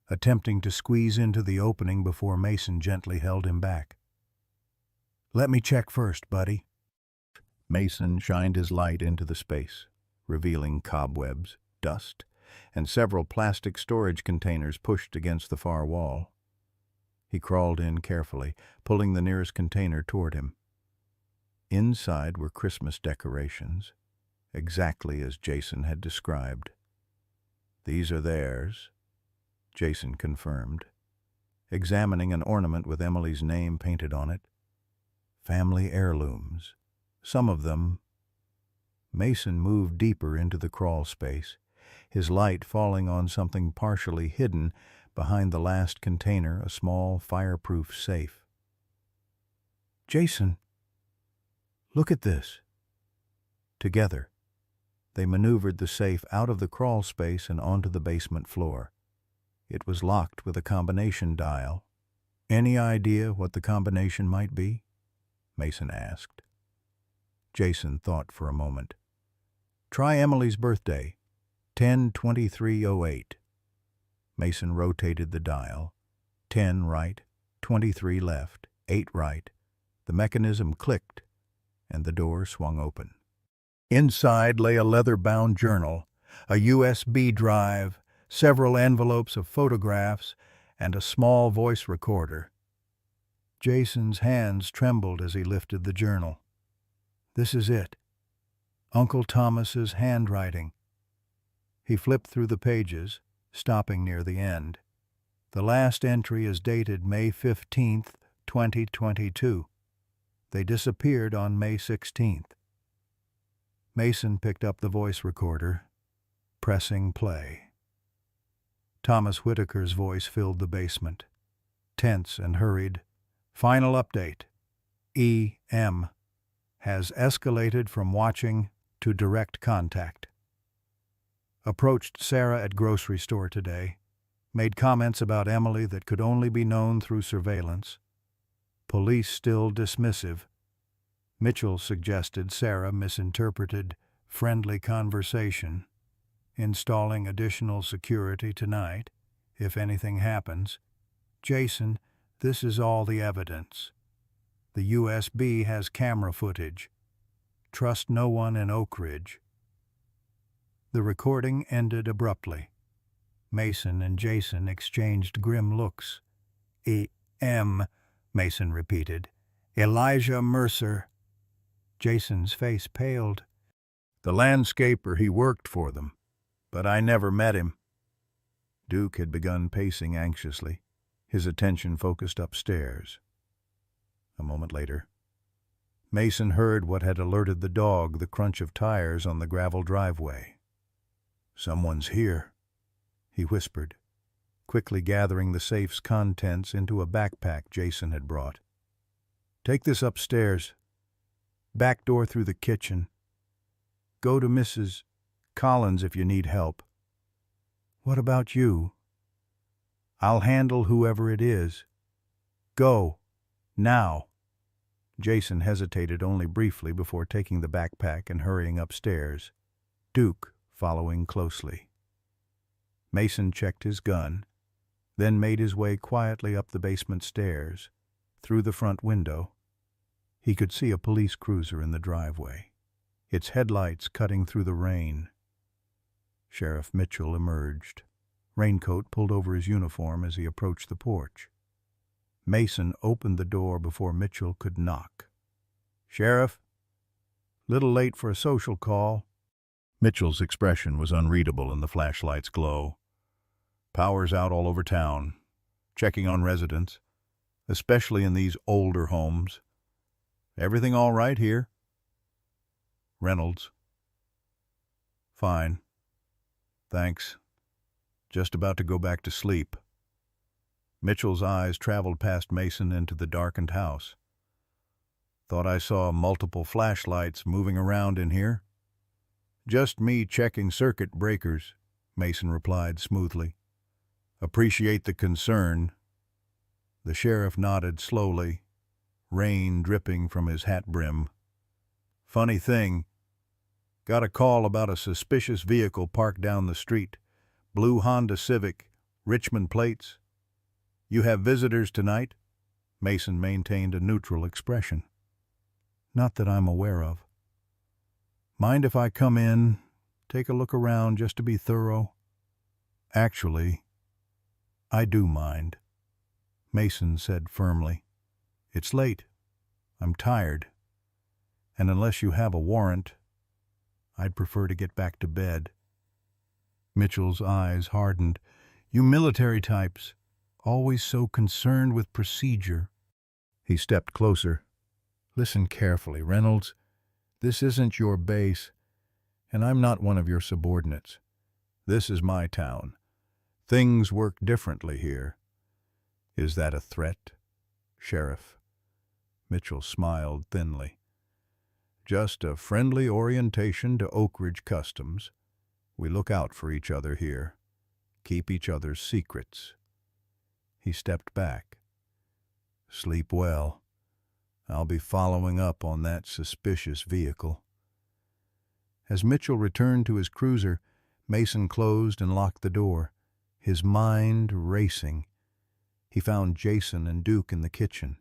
attempting to squeeze into the opening before Mason gently held him back. "Let me check first, buddy." Mason shined his light into the space, revealing cobwebs, dust, and several plastic storage containers pushed against the far wall. He crawled in carefully, pulling the nearest container toward him. Inside were Christmas decorations, exactly as Jason had described. "These are theirs," Jason confirmed, examining an ornament with Emily's name painted on it. "Family heirlooms, some of them." Mason moved deeper into the crawl space, his light falling on something partially hidden behind the last container, a small fireproof safe. "Jason, look at this." Together, they maneuvered the safe out of the crawl space and onto the basement floor. It was locked with a combination dial. "Any idea what the combination might be?" Mason asked. Jason thought for a moment. "Try Emily's birthday," 10:23:08. Mason rotated the dial. 10 right, 23 left, 8 right. The mechanism clicked, and the door swung open. Inside lay a leather-bound journal, a USB drive, several envelopes of photographs, and a small voice recorder. Jason's hands trembled as he lifted the journal. This is it. Uncle Thomas's handwriting. He flipped through the pages, stopping near the end. The last entry is dated May 15th, 2022. They disappeared on May 16th. Mason picked up the voice recorder, pressing play. Thomas Whitaker's voice filled the basement, tense and hurried. Final update. E.M. has escalated from watching to direct contact. Approached Sarah at grocery store today. Made comments about Emily that could only be known through surveillance. Police still dismissive. Mitchell suggested Sarah misinterpreted friendly conversation. Installing additional security tonight, if anything happens. Jason, this is all the evidence. The USB has camera footage. Trust no one in Oak Ridge. The recording ended abruptly. Mason and Jason exchanged grim looks. E.M., Mason repeated. Elijah Mercer. Jason's face paled. The landscaper, he worked for them, but I never met him. Duke had begun pacing anxiously, his attention focused upstairs. A moment later, Mason heard what had alerted the dog, the crunch of tires on the gravel driveway. Someone's here, he whispered, quickly gathering the safe's contents into a backpack Jason had brought. Take this upstairs. Back door through the kitchen. Go to Mrs. Collins if you need help. What about you? I'll handle whoever it is. Go. Now. Jason hesitated only briefly before taking the backpack and hurrying upstairs, Duke following closely. Mason checked his gun, then made his way quietly up the basement stairs. Through the front window, he could see a police cruiser in the driveway, its headlights cutting through the rain. Sheriff Mitchell emerged, raincoat pulled over his uniform as he approached the porch. Mason opened the door before Mitchell could knock. Sheriff? Little late for a social call. Mitchell's expression was unreadable in the flashlight's glow. Power's out all over town, checking on residents, especially in these older homes. Everything all right here? Reynolds. Fine. Thanks. Just about to go back to sleep. Mitchell's eyes traveled past Mason into the darkened house. Thought I saw multiple flashlights moving around in here. Just me checking circuit breakers, Mason replied smoothly. Appreciate the concern. The sheriff nodded slowly, rain dripping from his hat brim. Funny thing, got a call about a suspicious vehicle parked down the street. Blue Honda Civic, Richmond plates. You have visitors tonight? Mason maintained a neutral expression. Not that I'm aware of. Mind if I come in, take a look around just to be thorough? Actually, I do mind, Mason said firmly. It's late. I'm tired. And unless you have a warrant, I'd prefer to get back to bed. Mitchell's eyes hardened. You military types, always so concerned with procedure. He stepped closer. Listen carefully, Reynolds. This isn't your base, and I'm not one of your subordinates. This is my town. Things work differently here. Is that a threat, Sheriff? Mitchell smiled thinly. Just a friendly orientation to Oak Ridge customs. We look out for each other here. Keep each other's secrets. He stepped back. Sleep well. I'll be following up on that suspicious vehicle. As Mitchell returned to his cruiser, Mason closed and locked the door, his mind racing. He found Jason and Duke in the kitchen,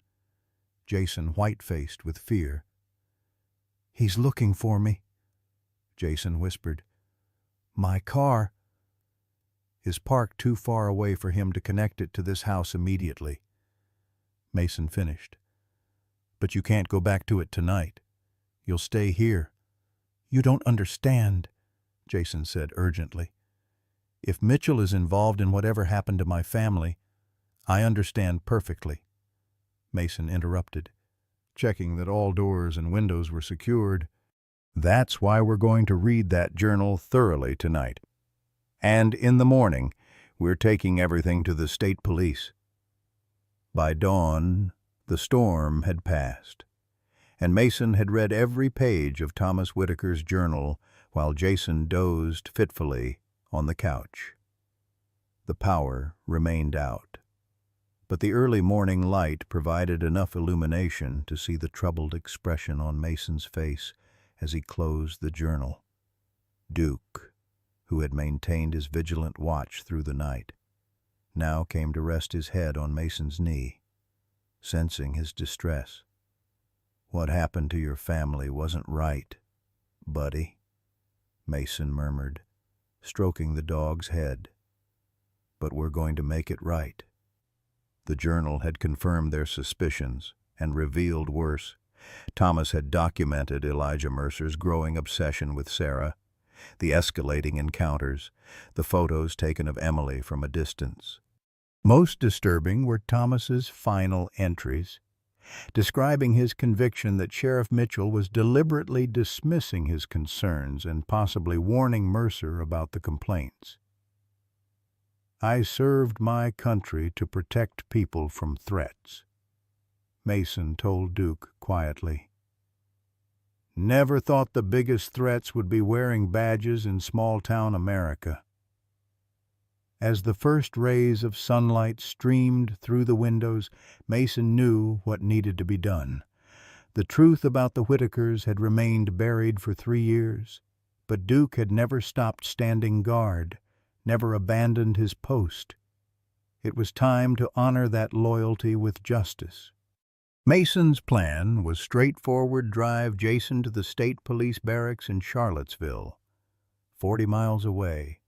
Jason white-faced with fear. "He's looking for me," Jason whispered. "My car." "Is parked too far away for him to connect it to this house immediately," Mason finished. "But you can't go back to it tonight. You'll stay here." "You don't understand," Jason said urgently. "If Mitchell is involved in whatever happened to my family, I understand perfectly," Mason interrupted, checking that all doors and windows were secured. "That's why we're going to read that journal thoroughly tonight. And in the morning, we're taking everything to the state police." By dawn, the storm had passed, and Mason had read every page of Thomas Whitaker's journal while Jason dozed fitfully on the couch. The power remained out, but the early morning light provided enough illumination to see the troubled expression on Mason's face as he closed the journal. Duke, who had maintained his vigilant watch through the night, now came to rest his head on Mason's knee, sensing his distress. "What happened to your family wasn't right, buddy," Mason murmured, stroking the dog's head. "But we're going to make it right." The journal had confirmed their suspicions and revealed worse. Thomas had documented Elijah Mercer's growing obsession with Sarah, the escalating encounters, the photos taken of Emily from a distance. Most disturbing were Thomas's final entries, describing his conviction that Sheriff Mitchell was deliberately dismissing his concerns and possibly warning Mercer about the complaints. "I served my country to protect people from threats," Mason told Duke quietly. "Never thought the biggest threats would be wearing badges in small-town America." As the first rays of sunlight streamed through the windows, Mason knew what needed to be done. The truth about the Whitakers had remained buried for 3 years, but Duke had never stopped standing guard, never abandoned his post. It was time to honor that loyalty with justice. Mason's plan was straightforward: drive Jason to the state police barracks in Charlottesville, 40 miles away,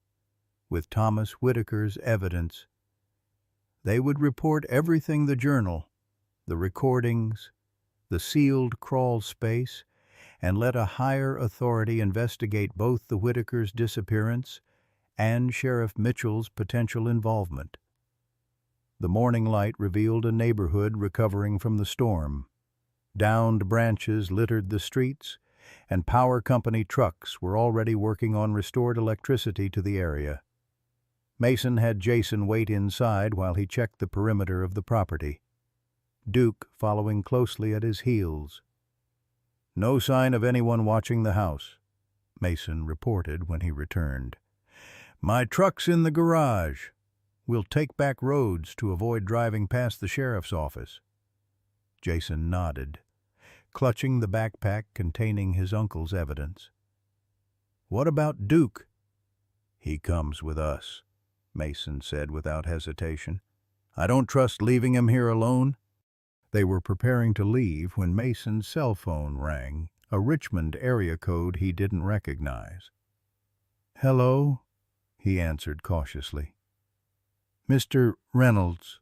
with Thomas Whitaker's evidence. They would report everything: the journal, the recordings, the sealed crawl space, and let a higher authority investigate both the Whitakers' disappearance and Sheriff Mitchell's potential involvement. The morning light revealed a neighborhood recovering from the storm. Downed branches littered the streets, and power company trucks were already working on restored electricity to the area. Mason had Jason wait inside while he checked the perimeter of the property, Duke following closely at his heels. "No sign of anyone watching the house," Mason reported when he returned. "My truck's in the garage. We'll take back roads to avoid driving past the sheriff's office." Jason nodded, clutching the backpack containing his uncle's evidence. "What about Duke?" "He comes with us," Mason said without hesitation. "I don't trust leaving him here alone." They were preparing to leave when Mason's cell phone rang, a Richmond area code he didn't recognize. "Hello?" he answered cautiously. "Mr. Reynolds,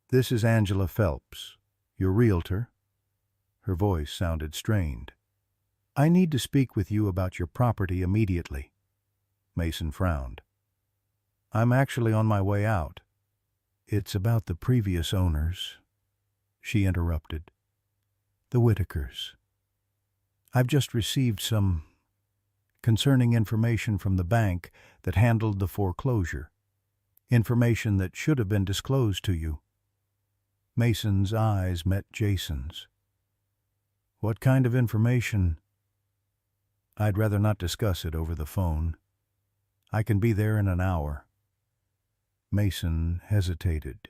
this is Angela Phelps, your realtor." Her voice sounded strained. "I need to speak with you about your property immediately." Mason frowned. "I'm actually on my way out." "It's about the previous owners," she interrupted. "The Whitakers. I've just received some concerning information from the bank that handled the foreclosure. Information that should have been disclosed to you." Mason's eyes met Jason's. "What kind of information?" "I'd rather not discuss it over the phone. I can be there in an hour." Mason hesitated,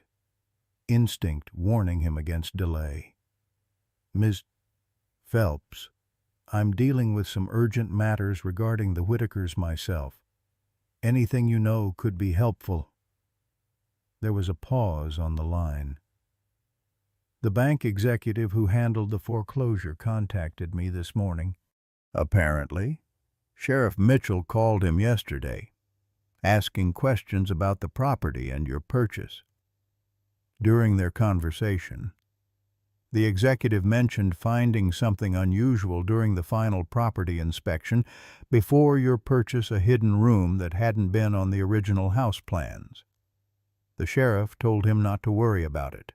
instinct warning him against delay. "Ms. Phelps, I'm dealing with some urgent matters regarding the Whitakers myself." Anything you know could be helpful." There was a pause on the line. "The bank executive who handled the foreclosure contacted me this morning. Apparently, Sheriff Mitchell called him yesterday, asking questions about the property and your purchase. During their conversation, the executive mentioned finding something unusual during the final property inspection before your purchase, a hidden room that hadn't been on the original house plans. The sheriff told him not to worry about it,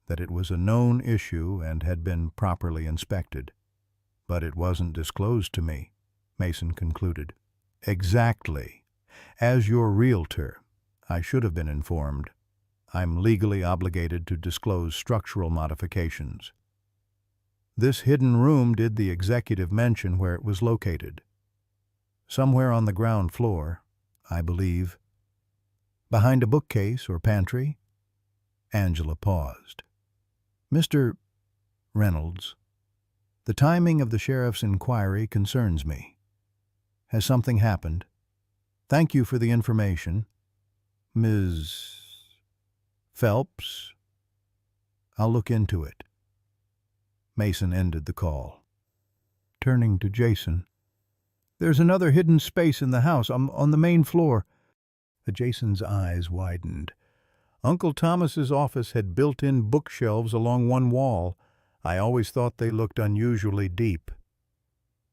that it was a known issue and had been properly inspected. But it wasn't disclosed to me," Mason concluded. "Exactly. As your realtor, I should have been informed. I'm legally obligated to disclose structural modifications. This hidden room, did the executive mention where it was located? Somewhere on the ground floor, I believe. Behind a bookcase or pantry?" Angela paused. "Mr. Reynolds, the timing of the sheriff's inquiry concerns me. Has something happened? Thank you for the information. Ms. Phelps? I'll look into it." Mason ended the call. Turning to Jason, "There's another hidden space in the house, on the main floor." Jason's eyes widened. "Uncle Thomas's office had built-in bookshelves along one wall. I always thought they looked unusually deep."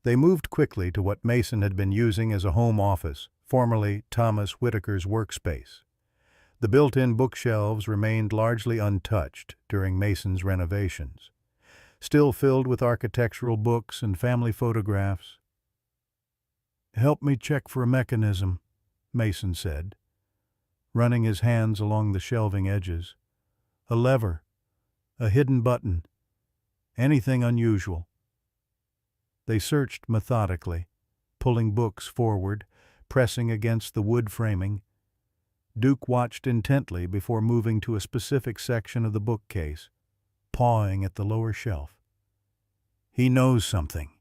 They moved quickly to what Mason had been using as a home office, formerly Thomas Whitaker's workspace. The built-in bookshelves remained largely untouched during Mason's renovations, still filled with architectural books and family photographs. "Help me check for a mechanism," Mason said, running his hands along the shelving edges. "A lever, a hidden button, anything unusual." They searched methodically, pulling books forward, pressing against the wood framing. Duke watched intently before moving to a specific section of the bookcase, pawing at the lower shelf. "He knows something,"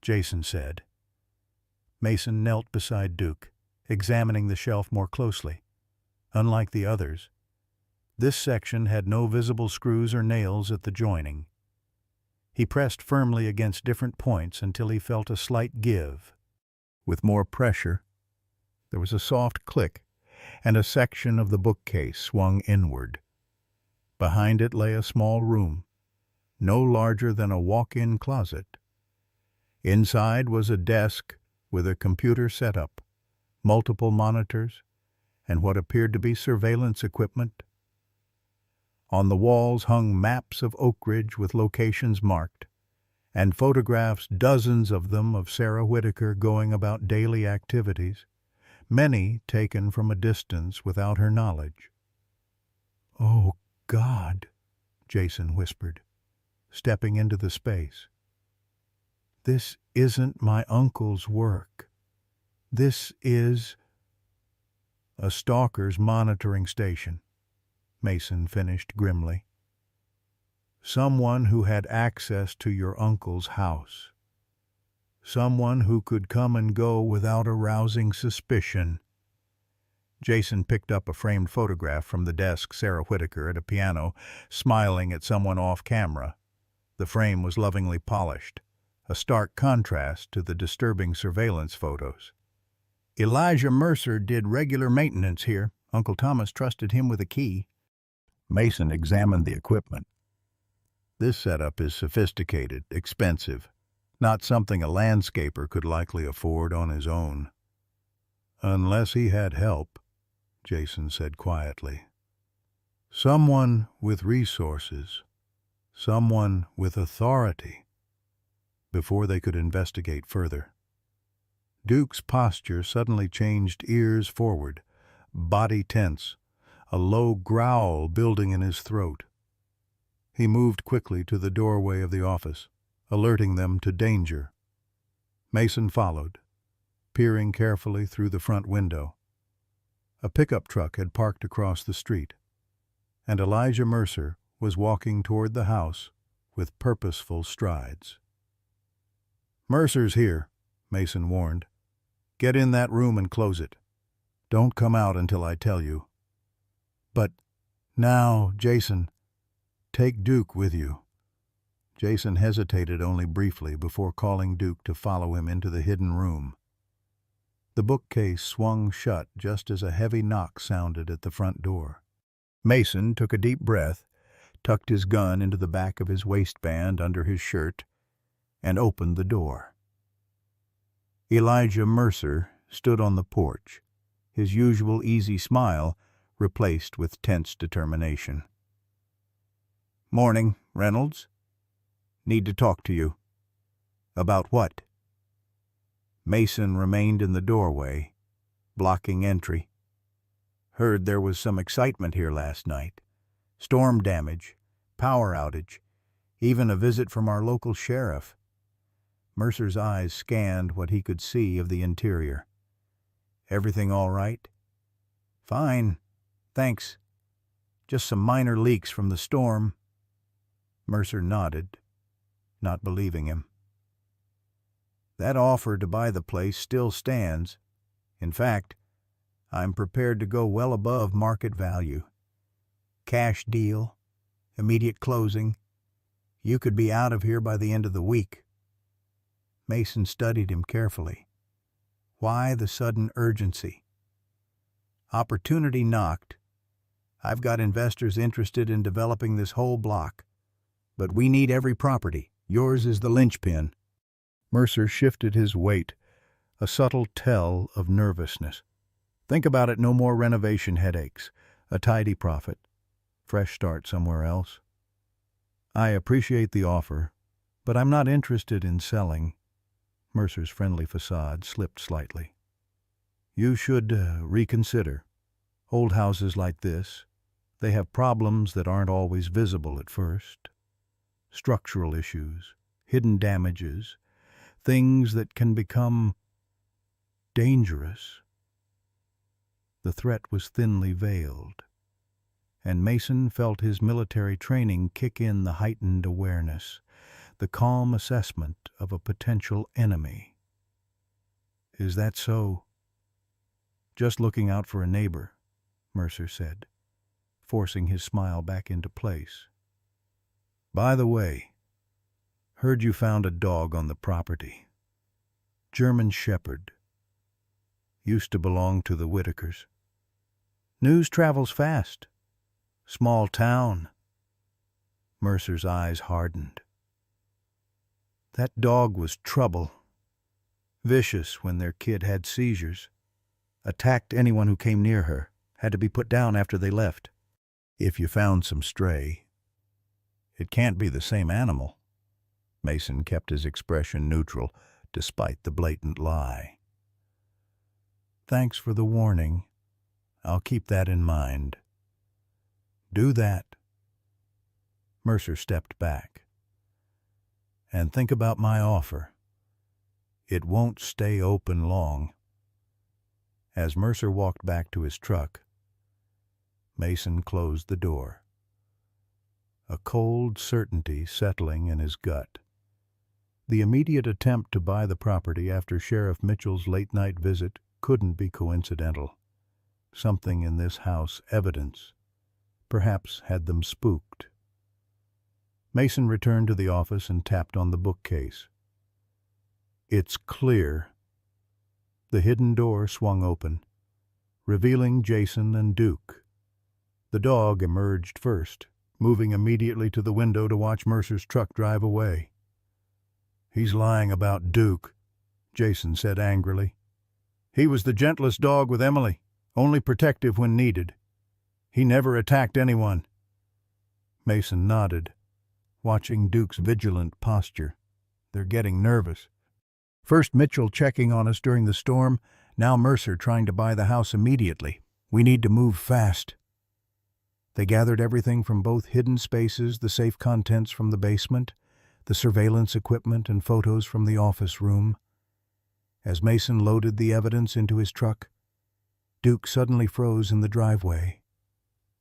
Jason said. Mason knelt beside Duke, examining the shelf more closely. Unlike the others, this section had no visible screws or nails at the joining. He pressed firmly against different points until he felt a slight give. With more pressure, there was a soft click, and a section of the bookcase swung inward. Behind it lay a small room, no larger than a walk-in closet. Inside was a desk with a computer setup, multiple monitors, and what appeared to be surveillance equipment. On the walls hung maps of Oak Ridge with locations marked, and photographs, dozens of them, of Sarah Whitaker going about daily activities, many taken from a distance without her knowledge. "Oh, God," Jason whispered, stepping into the space. "This isn't my uncle's work. This is—" "A stalker's monitoring station," Mason finished grimly. "Someone who had access to your uncle's house. Someone who could come and go without arousing suspicion." Jason picked up a framed photograph from the desk. Sarah Whitaker at a piano, smiling at someone off camera. The frame was lovingly polished, a stark contrast to the disturbing surveillance photos. "Elijah Mercer did regular maintenance here. Uncle Thomas trusted him with a key." Mason examined the equipment. "This setup is sophisticated, expensive, not something a landscaper could likely afford on his own." "Unless he had help," Jason said quietly. "Someone with resources, someone with authority," before they could investigate further. Duke's posture suddenly changed, ears forward, body tense, a low growl building in his throat. He moved quickly to the doorway of the office, alerting them to danger. Mason followed, peering carefully through the front window. A pickup truck had parked across the street, and Elijah Mercer was walking toward the house with purposeful strides. "Mercer's here," Mason warned. "Get in that room and close it. Don't come out until I tell you. But now, Jason, take Duke with you. Jason hesitated only briefly before calling Duke to follow him into the hidden room. The bookcase swung shut just as a heavy knock sounded at the front door. Mason took a deep breath, tucked his gun into the back of his waistband under his shirt, and opened the door. Elijah Mercer stood on the porch, his usual easy smile replaced with tense determination. "Morning, Reynolds. Need to talk to you." "About what?" Mason remained in the doorway, blocking entry. "Heard there was some excitement here last night. Storm damage, power outage, even a visit from our local sheriff." Mercer's eyes scanned what he could see of the interior. "Everything all right?" "Fine, thanks. Just some minor leaks from the storm." Mercer nodded, not believing him. "That offer to buy the place still stands. In fact, I'm prepared to go well above market value. Cash deal, immediate closing. You could be out of here by the end of the week." Mason studied him carefully. Why the sudden urgency? "Opportunity knocked. I've got investors interested in developing this whole block. But we need every property. Yours is the linchpin." Mercer shifted his weight, a subtle tell of nervousness. "Think about it, no more renovation headaches. A tidy profit. Fresh start somewhere else." "I appreciate the offer, but I'm not interested in selling." Mercer's friendly facade slipped slightly. "You should reconsider. Old houses like this, they have problems that aren't always visible at first. Structural issues, hidden damages, things that can become dangerous." The threat was thinly veiled, and Mason felt his military training kick in the heightened awareness, the calm assessment of a potential enemy. "Is that so?" "Just looking out for a neighbor," Mercer said, forcing his smile back into place. "By the way, heard you found a dog on the property. German Shepherd. Used to belong to the Whitakers." "News travels fast. Small town." Mercer's eyes hardened. "That dog was trouble. Vicious when their kid had seizures. Attacked anyone who came near her. Had to be put down after they left." "If you found some stray, it can't be the same animal." Mason kept his expression neutral, despite the blatant lie. "Thanks for the warning. I'll keep that in mind." "Do that." Mercer stepped back. "And think about my offer. It won't stay open long." As Mercer walked back to his truck, Mason closed the door, a cold certainty settling in his gut. The immediate attempt to buy the property after Sheriff Mitchell's late-night visit couldn't be coincidental. Something in this house evidence perhaps had them spooked. Mason returned to the office and tapped on the bookcase. "It's clear." The hidden door swung open, revealing Jason and Duke. The dog emerged first, moving immediately to the window to watch Mercer's truck drive away. "He's lying about Duke," Jason said angrily. "He was the gentlest dog with Emily, only protective when needed. He never attacked anyone." Mason nodded, watching Duke's vigilant posture. "They're getting nervous. First Mitchell checking on us during the storm, now Mercer trying to buy the house immediately. We need to move fast." They gathered everything from both hidden spaces, the safe contents from the basement, the surveillance equipment and photos from the office room. As Mason loaded the evidence into his truck, Duke suddenly froze in the driveway,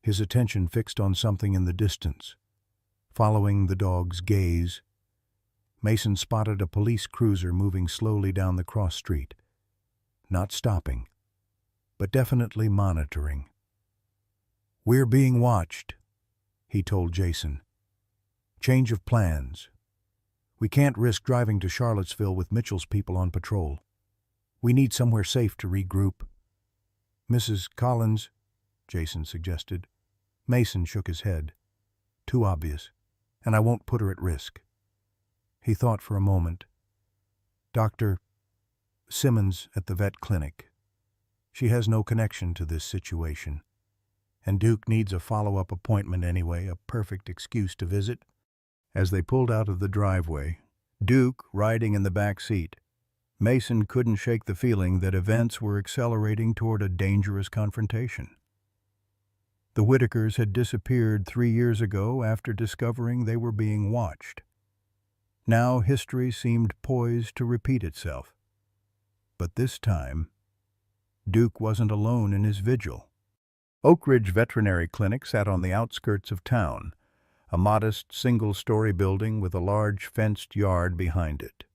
his attention fixed on something in the distance. Following the dog's gaze, Mason spotted a police cruiser moving slowly down the cross street, not stopping, but definitely monitoring. "We're being watched," he told Jason. "Change of plans. We can't risk driving to Charlottesville with Mitchell's people on patrol. We need somewhere safe to regroup." "Mrs. Collins," Jason suggested. Mason shook his head. "Too obvious, and I won't put her at risk." He thought for a moment. "Dr. Simmons at the vet clinic. She has no connection to this situation. And Duke needs a follow-up appointment anyway, a perfect excuse to visit." As they pulled out of the driveway, Duke riding in the back seat, Mason couldn't shake the feeling that events were accelerating toward a dangerous confrontation. The Whitakers had disappeared 3 years ago after discovering they were being watched. Now history seemed poised to repeat itself. But this time, Duke wasn't alone in his vigil. Oak Ridge Veterinary Clinic sat on the outskirts of town, a modest single-story building with a large fenced yard behind it.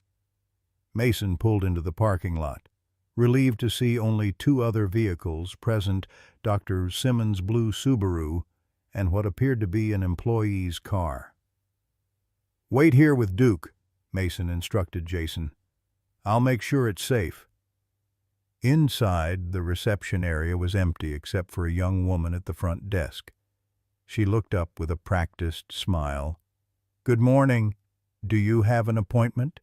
Mason pulled into the parking lot, relieved to see only 2 other vehicles present, Dr. Simmons' blue Subaru and what appeared to be an employee's car. "Wait here with Duke," Mason instructed Jason. "I'll make sure it's safe." Inside, the reception area was empty except for a young woman at the front desk. She looked up with a practiced smile. "Good morning. Do you have an appointment?"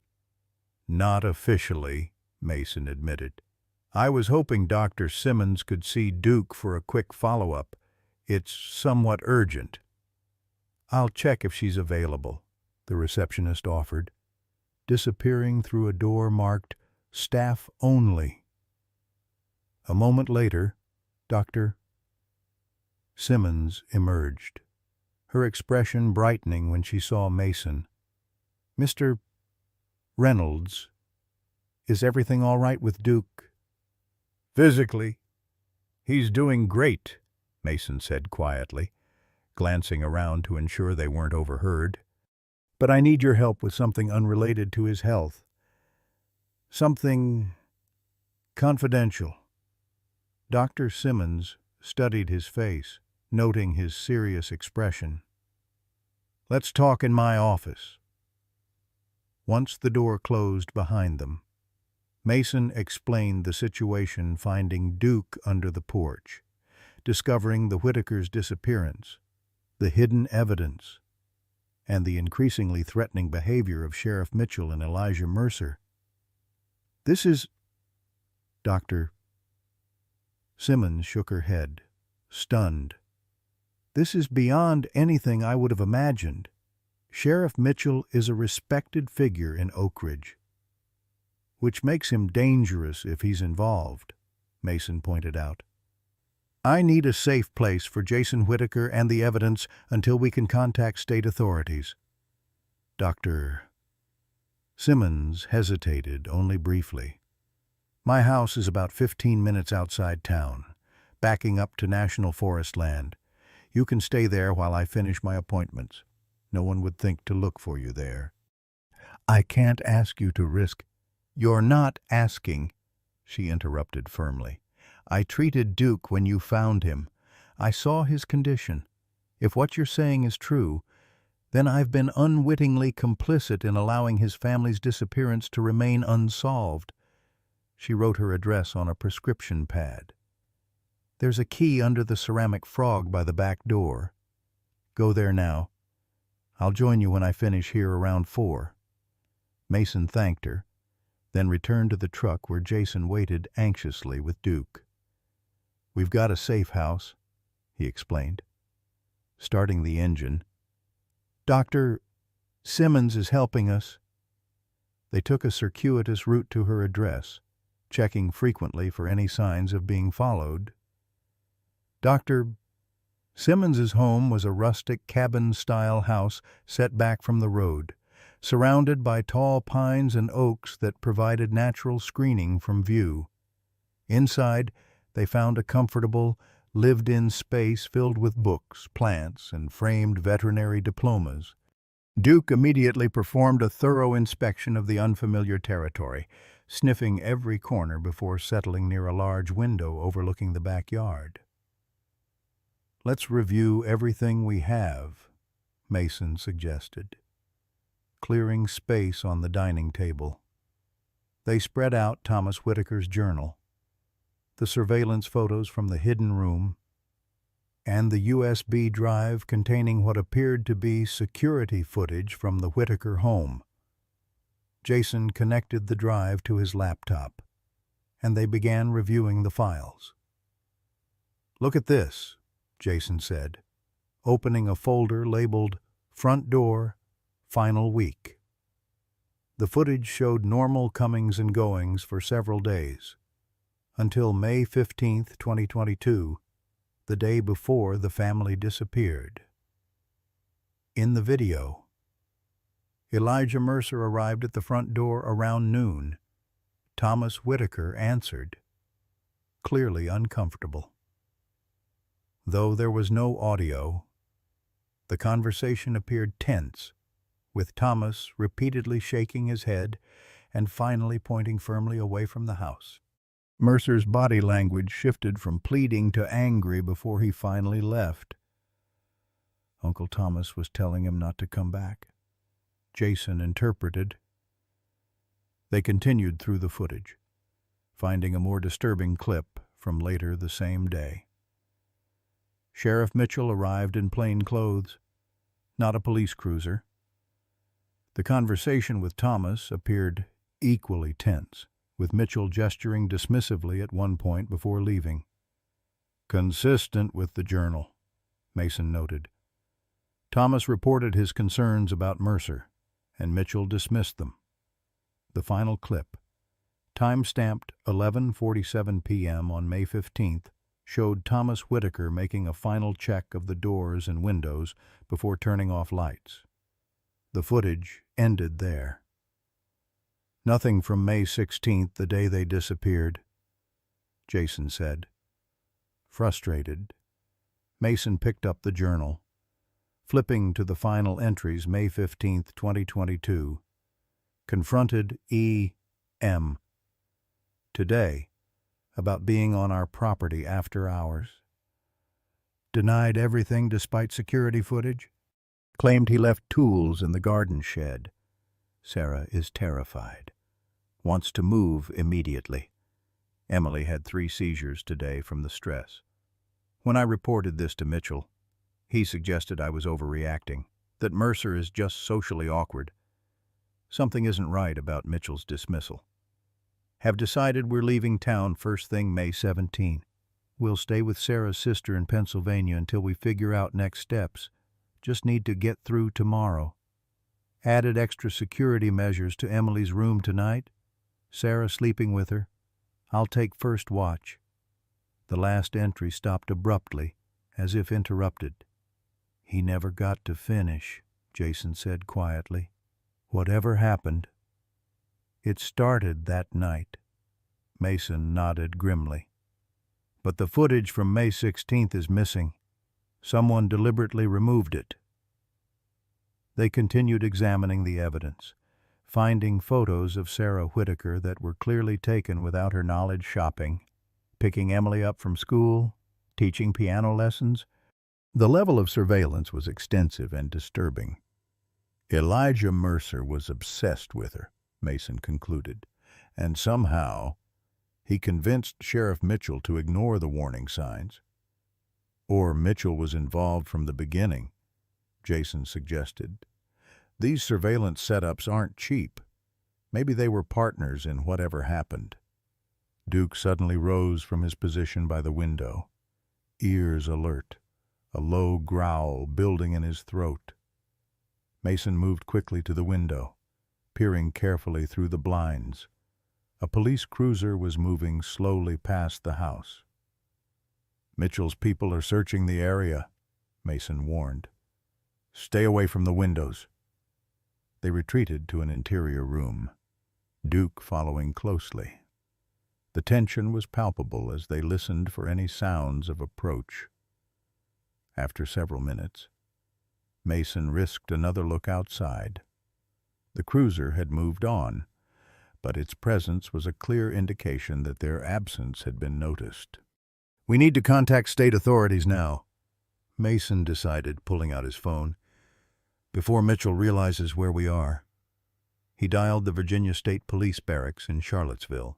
"Not officially," Mason admitted. "I was hoping Dr. Simmons could see Duke for a quick follow-up. It's somewhat urgent." "I'll check if she's available," the receptionist offered, disappearing through a door marked "Staff Only." A moment later, Dr. Simmons emerged, her expression brightening when she saw Mason. "Mr. Reynolds, is everything all right with Duke?" "Physically, he's doing great," Mason said quietly, glancing around to ensure they weren't overheard. "But I need your help with something unrelated to his health. Something confidential." Dr. Simmons studied his face, noting his serious expression. "Let's talk in my office." Once the door closed behind them, Mason explained the situation, finding Duke under the porch, discovering the Whitakers' disappearance, the hidden evidence, and the increasingly threatening behavior of Sheriff Mitchell and Elijah Mercer. "This is..." Dr. Simmons shook her head, stunned. "This is beyond anything I would have imagined. Sheriff Mitchell is a respected figure in Oak Ridge, which makes him dangerous if he's involved," Mason pointed out. "I need a safe place for Jason Whitaker and the evidence until we can contact state authorities." Dr. Simmons hesitated only briefly. "My house is about 15 minutes outside town, backing up to National Forest land. You can stay there while I finish my appointments. No one would think to look for you there." "I can't ask you to risk—" "You're not asking," she interrupted firmly. "I treated Duke when you found him. I saw his condition. If what you're saying is true, then I've been unwittingly complicit in allowing his family's disappearance to remain unsolved." She wrote her address on a prescription pad. "There's a key under the ceramic frog by the back door. Go there now. I'll join you when I finish here around 4. Mason thanked her, then returned to the truck where Jason waited anxiously with Duke. "We've got a safe house," he explained, starting the engine. "Dr. Simmons is helping us." They took a circuitous route to her address, checking frequently for any signs of being followed. Dr. Simmons's home was a rustic cabin-style house set back from the road, surrounded by tall pines and oaks that provided natural screening from view. Inside, they found a comfortable, lived-in space filled with books, plants, and framed veterinary diplomas. Duke immediately performed a thorough inspection of the unfamiliar territory, sniffing every corner before settling near a large window overlooking the backyard. "Let's review everything we have," Mason suggested, clearing space on the dining table. They spread out Thomas Whitaker's journal, the surveillance photos from the hidden room, and the USB drive containing what appeared to be security footage from the Whitaker home. Jason connected the drive to his laptop, and they began reviewing the files. "Look at this," Jason said, opening a folder labeled "Front Door, Final Week." The footage showed normal comings and goings for several days, until May 15, 2022, the day before the family disappeared. In the video, Elijah Mercer arrived at the front door around noon. Thomas Whitaker answered, clearly uncomfortable. Though there was no audio, the conversation appeared tense, with Thomas repeatedly shaking his head and finally pointing firmly away from the house. Mercer's body language shifted from pleading to angry before he finally left. Uncle Thomas was telling him not to come back, Jason interpreted. They continued through the footage, finding a more disturbing clip from later the same day. Sheriff Mitchell arrived in plain clothes, not a police cruiser. The conversation with Thomas appeared equally tense, with Mitchell gesturing dismissively at one point before leaving. "Consistent with the journal," Mason noted. Thomas reported his concerns about Mercer, and Mitchell dismissed them. The final clip, time-stamped 11:47 p.m. on May 15th, showed Thomas Whitaker making a final check of the doors and windows before turning off lights. The footage ended there. "Nothing from May 16th, the day they disappeared," Jason said. Frustrated, Mason picked up the journal, flipping to the final entries May 15th, 2022. Confronted E.M. today about being on our property after hours. Denied everything despite security footage. Claimed he left tools in the garden shed. Sarah is terrified. Wants to move immediately. Emily had 3 seizures today from the stress. When I reported this to Mitchell, he suggested I was overreacting, that Mercer is just socially awkward. Something isn't right about Mitchell's dismissal. Have decided we're leaving town first thing May 17. We'll stay with Sarah's sister in Pennsylvania until we figure out next steps. Just need to get through tomorrow. Added extra security measures to Emily's room tonight. Sarah sleeping with her. I'll take first watch. The last entry stopped abruptly, as if interrupted. He never got to finish, Jason said quietly. Whatever happened, it started that night. Mason nodded grimly. But the footage from May 16th is missing. Someone deliberately removed it. They continued examining the evidence, finding photos of Sarah Whitaker that were clearly taken without her knowledge, shopping, picking Emily up from school, teaching piano lessons. The level of surveillance was extensive and disturbing. Elijah Mercer was obsessed with her, Mason concluded, and somehow he convinced Sheriff Mitchell to ignore the warning signs. Or Mitchell was involved from the beginning, Jason suggested. These surveillance setups aren't cheap. Maybe they were partners in whatever happened. Duke suddenly rose from his position by the window, ears alert, a low growl building in his throat. Mason moved quickly to the window, peering carefully through the blinds. A police cruiser was moving slowly past the house. Mitchell's people are searching the area, Mason warned. Stay away from the windows. They retreated to an interior room, Duke following closely. The tension was palpable as they listened for any sounds of approach. After several minutes, Mason risked another look outside. The cruiser had moved on, but its presence was a clear indication that their absence had been noticed. "We need to contact state authorities now," Mason decided, pulling out his phone. "Before Mitchell realizes where we are." He dialed the Virginia State Police Barracks in Charlottesville,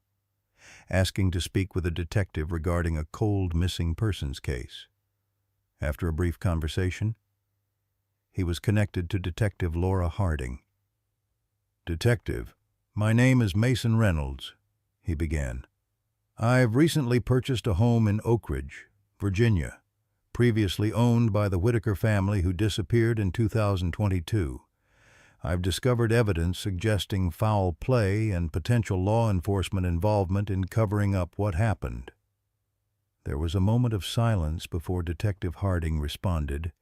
asking to speak with a detective regarding a cold missing persons case. After a brief conversation, he was connected to Detective Laura Harding. "Detective, my name is Mason Reynolds," he began. "I've recently purchased a home in Oak Ridge, Virginia, previously owned by the Whitaker family who disappeared in 2022. I've discovered evidence suggesting foul play and potential law enforcement involvement in covering up what happened." There was a moment of silence before Detective Harding responded.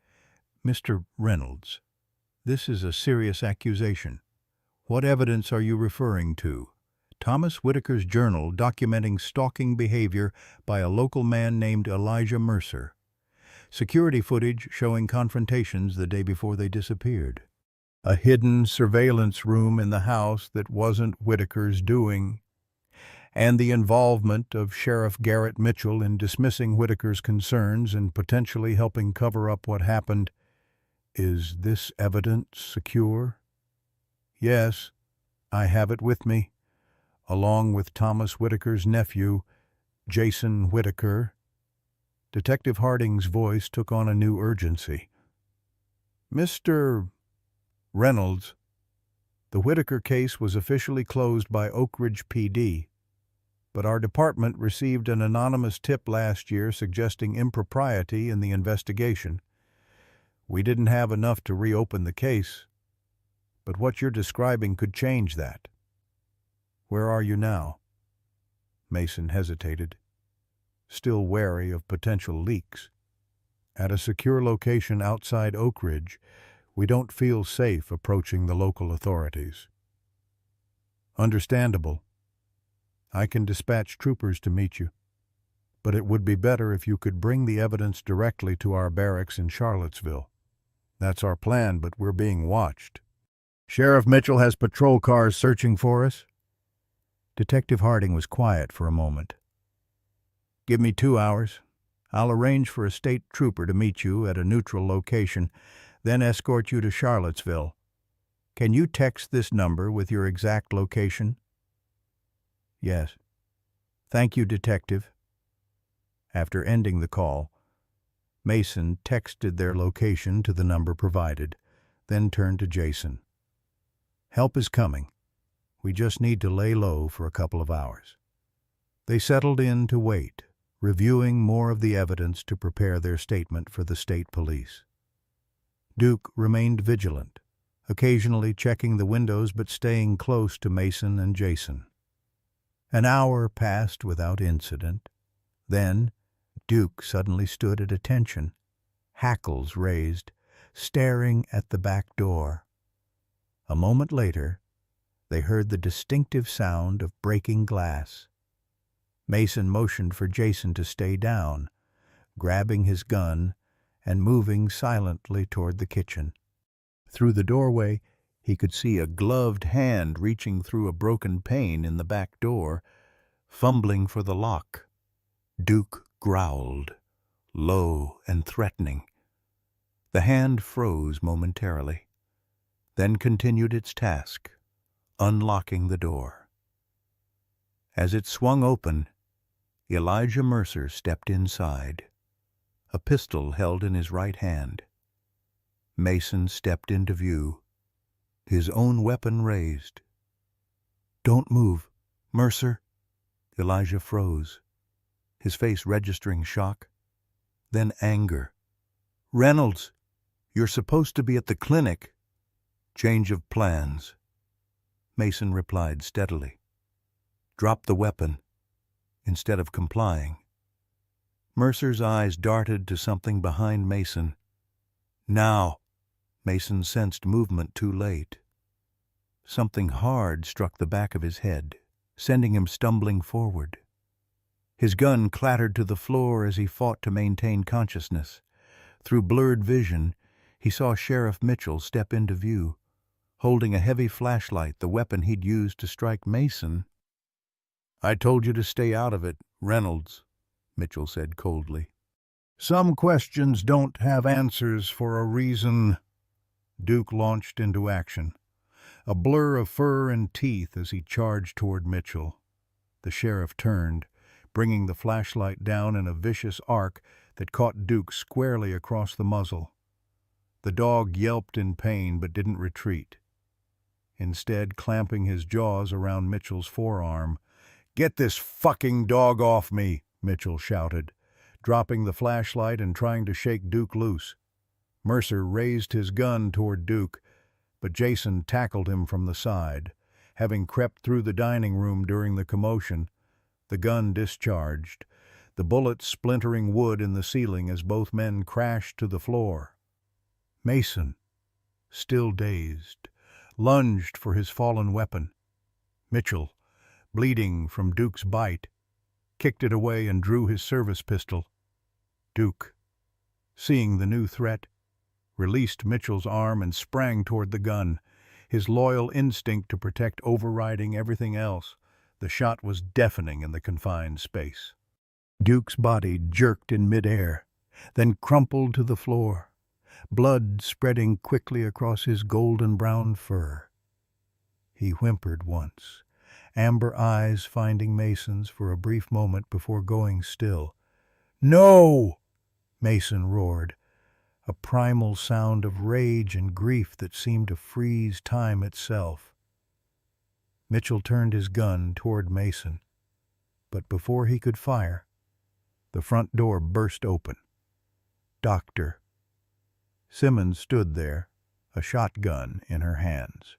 "Mr. Reynolds, this is a serious accusation. What evidence are you referring to?" "Thomas Whitaker's journal documenting stalking behavior by a local man named Elijah Mercer. Security footage showing confrontations the day before they disappeared. A hidden surveillance room in the house that wasn't Whitaker's doing. And the involvement of Sheriff Garrett Mitchell in dismissing Whitaker's concerns and potentially helping cover up what happened. Is this evidence secure?" "Yes, I have it with me, along with Thomas Whitaker's nephew, Jason Whitaker." Detective Harding's voice took on a new urgency. "Mr. Reynolds, the Whitaker case was officially closed by Oak Ridge PD, but our department received an anonymous tip last year suggesting impropriety in the investigation. We didn't have enough to reopen the case, but what you're describing could change that. Where are you now?" Mason hesitated, still wary of potential leaks. "At a secure location outside Oak Ridge. We don't feel safe approaching the local authorities." "Understandable. I can dispatch troopers to meet you, but it would be better if you could bring the evidence directly to our barracks in Charlottesville." "That's our plan, but we're being watched." "Sheriff Mitchell has patrol cars searching for us?" Detective Harding was quiet for a moment. "Give me 2 hours. I'll arrange for a state trooper to meet you at a neutral location, then escort you to Charlottesville. Can you text this number with your exact location?" "Yes." "Thank you, Detective." After ending the call, Mason texted their location to the number provided, then turned to Jason. "Help is coming. We just need to lay low for a couple of hours." They settled in to wait, reviewing more of the evidence to prepare their statement for the state police. Duke remained vigilant, occasionally checking the windows but staying close to Mason and Jason. An hour passed without incident. Then Duke suddenly stood at attention, hackles raised, staring at the back door. A moment later, they heard the distinctive sound of breaking glass. Mason motioned for Jason to stay down, grabbing his gun and moving silently toward the kitchen. Through the doorway, he could see a gloved hand reaching through a broken pane in the back door, fumbling for the lock. Duke growled, low and threatening. The hand froze momentarily, then continued its task, unlocking the door. As it swung open, Elijah Mercer stepped inside, a pistol held in his right hand. Mason stepped into view, his own weapon raised. "Don't move, Mercer." Elijah froze, his face registering shock, then anger. "Reynolds, you're supposed to be at the clinic." "Change of plans," Mason replied steadily. "Drop the weapon," instead of complying. Mercer's eyes darted to something behind Mason. "Now!" Mason sensed movement too late. Something hard struck the back of his head, sending him stumbling forward. His gun clattered to the floor as he fought to maintain consciousness. Through blurred vision, he saw Sheriff Mitchell step into view, holding a heavy flashlight, the weapon he'd used to strike Mason. "I told you to stay out of it, Reynolds," Mitchell said coldly. "Some questions don't have answers for a reason." Duke launched into action, a blur of fur and teeth as he charged toward Mitchell. The sheriff turned, bringing the flashlight down in a vicious arc that caught Duke squarely across the muzzle. The dog yelped in pain but didn't retreat. Instead, clamping his jaws around Mitchell's forearm. "Get this fucking dog off me," Mitchell shouted, dropping the flashlight and trying to shake Duke loose. Mercer raised his gun toward Duke, but Jason tackled him from the side. Having crept through the dining room during the commotion, the gun discharged, the bullet splintering wood in the ceiling as both men crashed to the floor. Mason, still dazed, lunged for his fallen weapon. Mitchell, bleeding from Duke's bite, kicked it away and drew his service pistol. Duke, seeing the new threat, released Mitchell's arm and sprang toward the gun, his loyal instinct to protect overriding everything else. The shot was deafening in the confined space. Duke's body jerked in midair, then crumpled to the floor, blood spreading quickly across his golden-brown fur. He whimpered once, amber eyes finding Mason's for a brief moment before going still. "No!" Mason roared, a primal sound of rage and grief that seemed to freeze time itself. Mitchell turned his gun toward Mason, but before he could fire, the front door burst open. Dr. Simmons stood there, a shotgun in her hands,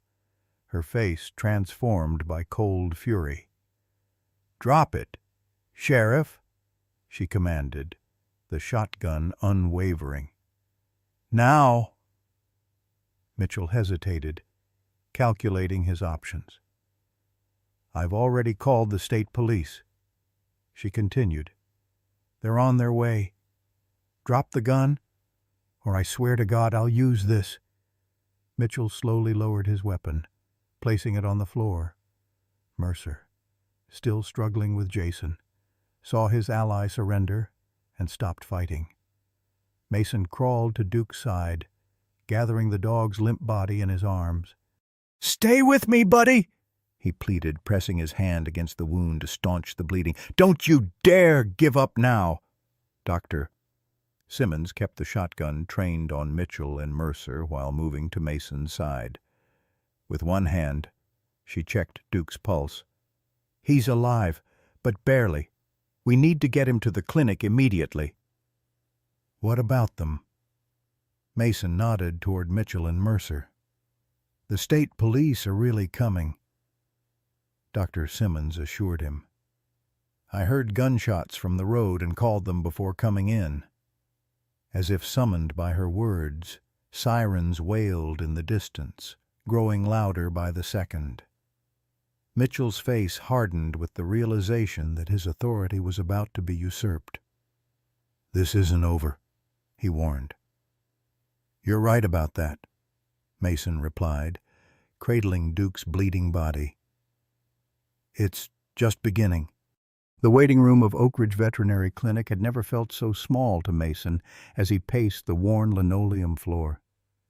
her face transformed by cold fury. "Drop it, Sheriff," she commanded, the shotgun unwavering. "Now." Mitchell hesitated, calculating his options. "I've already called the state police," she continued. "They're on their way. Drop the gun, or I swear to God I'll use this." Mitchell slowly lowered his weapon, placing it on the floor. Mercer, still struggling with Jason, saw his ally surrender and stopped fighting. Mason crawled to Duke's side, gathering the dog's limp body in his arms. "Stay with me, buddy," he pleaded, pressing his hand against the wound to staunch the bleeding. "Don't you dare give up now." Dr. Simmons kept the shotgun trained on Mitchell and Mercer while moving to Mason's side. With one hand, she checked Duke's pulse. "He's alive, but barely. We need to get him to the clinic immediately." "What about them?" Mason nodded toward Mitchell and Mercer. "The state police are really coming," Dr. Simmons assured him. "I heard gunshots from the road and called them before coming in." As if summoned by her words, sirens wailed in the distance, growing louder by the second. Mitchell's face hardened with the realization that his authority was about to be usurped. "This isn't over," he warned. "You're right about that," Mason replied, cradling Duke's bleeding body. "It's just beginning." The waiting room of Oak Ridge Veterinary Clinic had never felt so small to Mason as he paced the worn linoleum floor,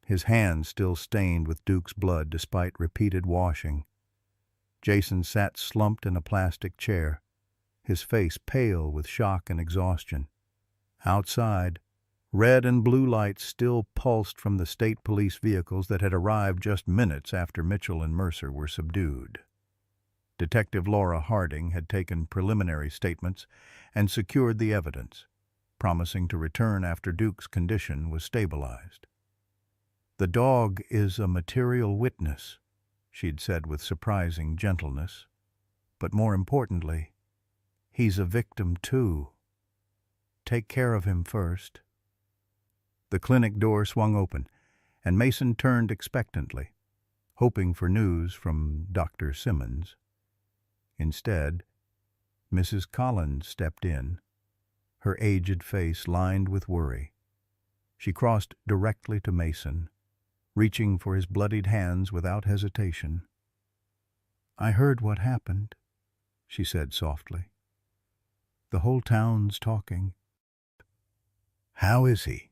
his hands still stained with Duke's blood despite repeated washing. Jason sat slumped in a plastic chair, his face pale with shock and exhaustion. Outside, red and blue lights still pulsed from the state police vehicles that had arrived just minutes after Mitchell and Mercer were subdued. Detective Laura Harding had taken preliminary statements and secured the evidence, promising to return after Duke's condition was stabilized. "The dog is a material witness," she'd said with surprising gentleness. "But more importantly, he's a victim too. Take care of him first." The clinic door swung open, and Mason turned expectantly, hoping for news from Dr. Simmons. Instead, Mrs. Collins stepped in, her aged face lined with worry. She crossed directly to Mason, reaching for his bloodied hands without hesitation. "I heard what happened," she said softly. "The whole town's talking." "How is he?"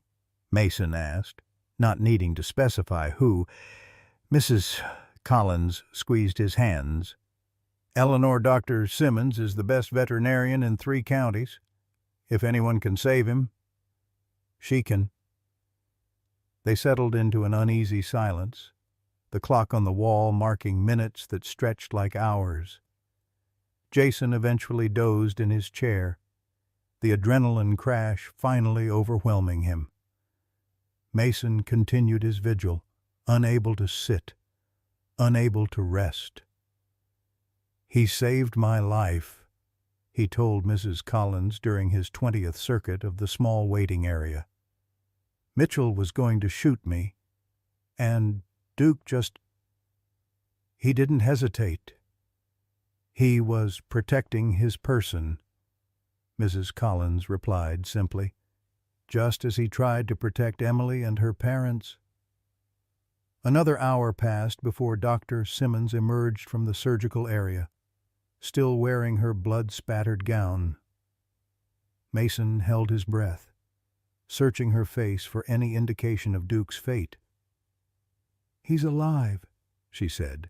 Mason asked, not needing to specify who. Mrs. Collins squeezed his hands. "Eleanor, Dr. Simmons is the best veterinarian in 3 counties. If anyone can save him, she can." They settled into an uneasy silence, the clock on the wall marking minutes that stretched like hours. Jason eventually dozed in his chair, the adrenaline crash finally overwhelming him. Mason continued his vigil, unable to sit, unable to rest. "He saved my life," he told Mrs. Collins during his 20th circuit of the small waiting area. "Mitchell was going to shoot me, and Duke he didn't hesitate. He was protecting his person," Mrs. Collins replied simply, "just as he tried to protect Emily and her parents." Another hour passed before Dr. Simmons emerged from the surgical area, still wearing her blood-spattered gown. Mason held his breath, searching her face for any indication of Duke's fate. "He's alive," she said,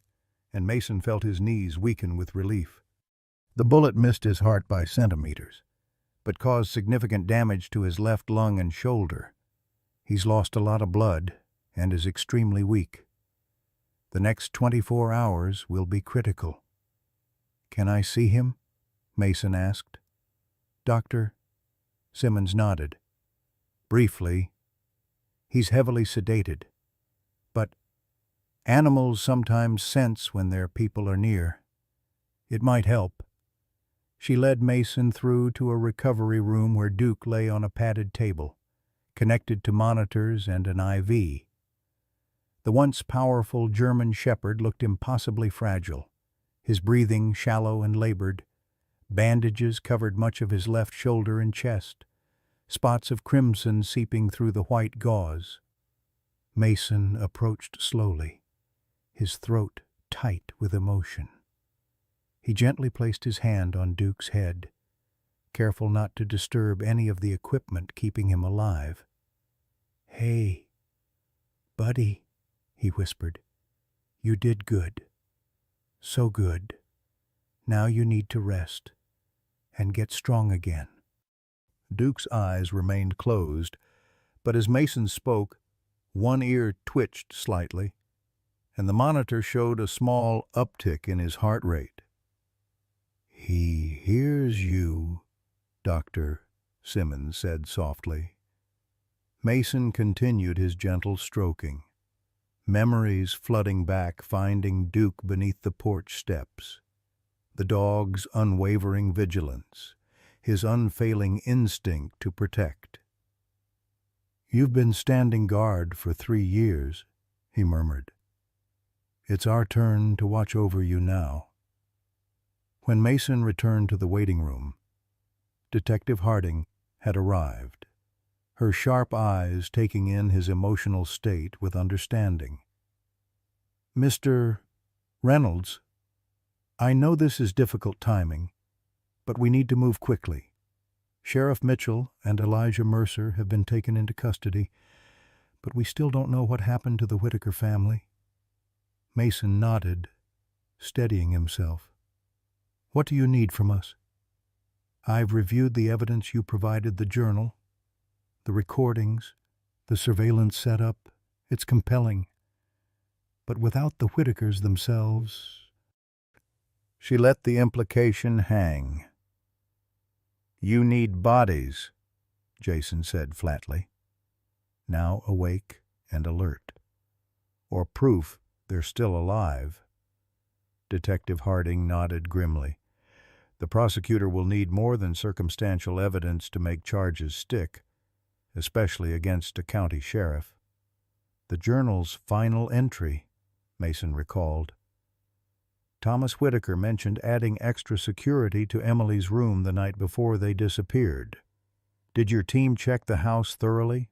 and Mason felt his knees weaken with relief. The bullet missed his heart by centimeters, but caused significant damage to his left lung and shoulder. "He's lost a lot of blood and is extremely weak. The next 24 hours will be critical." "Can I see him?" Mason asked. "Doctor?" Simmons nodded. Briefly, "He's heavily sedated, but animals sometimes sense when their people are near. It might help." She led Mason through to a recovery room where Duke lay on a padded table, connected to monitors and an IV. The once powerful German shepherd looked impossibly fragile, his breathing shallow and labored. Bandages covered much of his left shoulder and chest, spots of crimson seeping through the white gauze. Mason approached slowly, his throat tight with emotion. He gently placed his hand on Duke's head, careful not to disturb any of the equipment keeping him alive. "Hey, buddy," he whispered. "You did good. So good. Now you need to rest and get strong again." Duke's eyes remained closed, but as Mason spoke, one ear twitched slightly, and the monitor showed a small uptick in his heart rate. "He hears you," Dr. Simmons said softly. Mason continued his gentle stroking, memories flooding back, finding Duke beneath the porch steps. The dog's unwavering vigilance, his unfailing instinct to protect. "You've been standing guard for 3 years," he murmured. "It's our turn to watch over you now." When Mason returned to the waiting room, Detective Harding had arrived, her sharp eyes taking in his emotional state with understanding. "Mr. Reynolds, I know this is difficult timing, but we need to move quickly. Sheriff Mitchell and Elijah Mercer have been taken into custody, but we still don't know what happened to the Whitaker family." Mason nodded, steadying himself. "What do you need from us?" "I've reviewed the evidence you provided, the journal, the recordings, the surveillance setup. It's compelling. But without the Whitakers themselves..." She let the implication hang. "You need bodies," Jason said flatly, now awake and alert. "Or proof they're still alive." Detective Harding nodded grimly. "The prosecutor will need more than circumstantial evidence to make charges stick, especially against a county sheriff." "The journal's final entry," Mason recalled. "Thomas Whitaker mentioned adding extra security to Emily's room the night before they disappeared. Did your team check the house thoroughly?"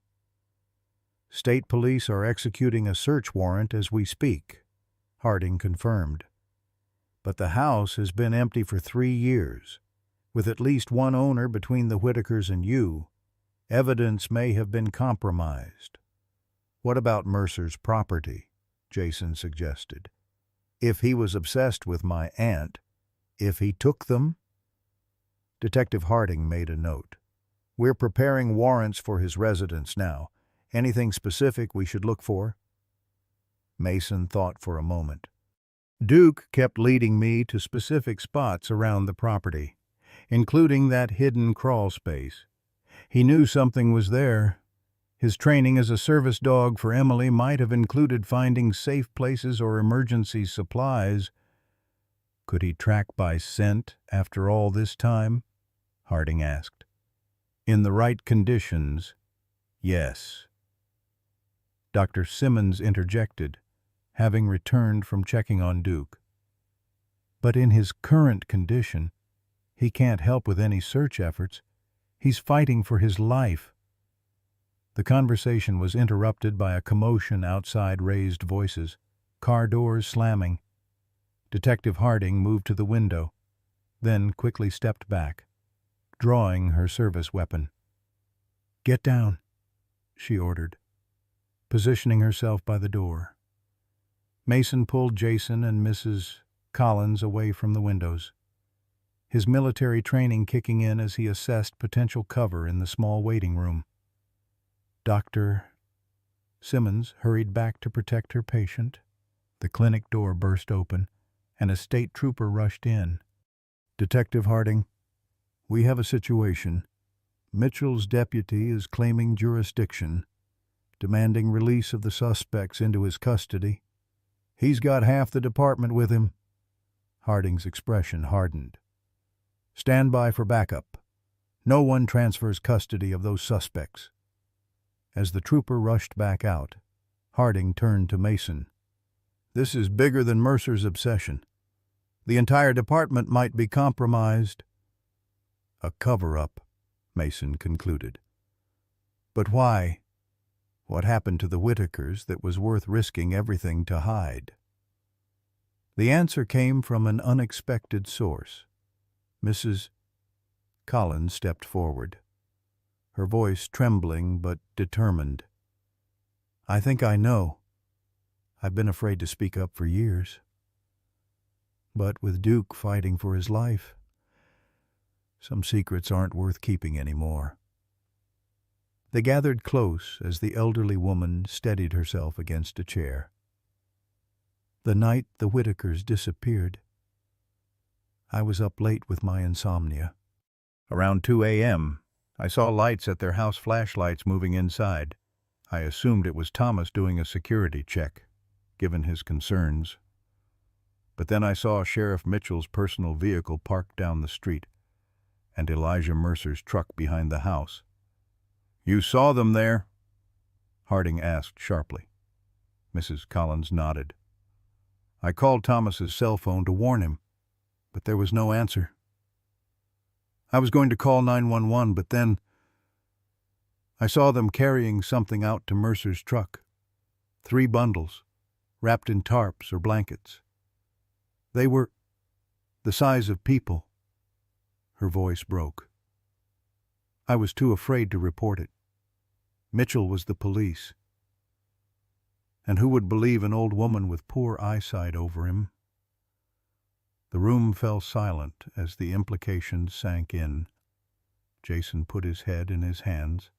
State police are executing a search warrant as we speak, Harding confirmed. But the house has been empty for 3 years. With at least one owner between the Whitakers and you, evidence may have been compromised. What about Mercer's property? Jason suggested. If he was obsessed with my aunt, if he took them? Detective Harding made a note. We're preparing warrants for his residence now. Anything specific we should look for? Mason thought for a moment. Duke kept leading me to specific spots around the property, including that hidden crawl space. He knew something was there. His training as a service dog for Emily might have included finding safe places or emergency supplies. Could he track by scent after all this time? Harding asked. In the right conditions, yes. Dr. Simmons interjected, having returned from checking on Duke. But in his current condition, he can't help with any search efforts. He's fighting for his life. The conversation was interrupted by a commotion outside raised voices, car doors slamming. Detective Harding moved to the window, then quickly stepped back, drawing her service weapon. "Get down," she ordered, positioning herself by the door. Mason pulled Jason and Mrs. Collins away from the windows, his military training kicking in as he assessed potential cover in the small waiting room. Dr. Simmons hurried back to protect her patient. The clinic door burst open, and a state trooper rushed in. "Detective Harding, we have a situation. Mitchell's deputy is claiming jurisdiction, demanding release of the suspects into his custody. He's got half the department with him." Harding's expression hardened. "Stand by for backup. No one transfers custody of those suspects." As the trooper rushed back out, Harding turned to Mason. "This is bigger than Mercer's obsession. The entire department might be compromised." "A cover-up," Mason concluded. "But why? What happened to the Whitakers that was worth risking everything to hide?" The answer came from an unexpected source. Mrs. Collins stepped forward, her voice trembling but determined. "I think I know. I've been afraid to speak up for years. But with Duke fighting for his life, some secrets aren't worth keeping anymore." They gathered close as the elderly woman steadied herself against a chair. "The night the Whitakers disappeared, I was up late with my insomnia. Around 2 a.m., I saw lights at their house flashlights moving inside. I assumed it was Thomas doing a security check, given his concerns. But then I saw Sheriff Mitchell's personal vehicle parked down the street, and Elijah Mercer's truck behind the house." "You saw them there?" Harding asked sharply. Mrs. Collins nodded. "I called Thomas's cell phone to warn him, but there was no answer. I was going to call 911, but then I saw them carrying something out to Mercer's truck. 3 bundles, wrapped in tarps or blankets. They were the size of people." Her voice broke. "I was too afraid to report it. Mitchell was the police. And who would believe an old woman with poor eyesight over him?" The room fell silent as the implications sank in. Jason put his head in his hands,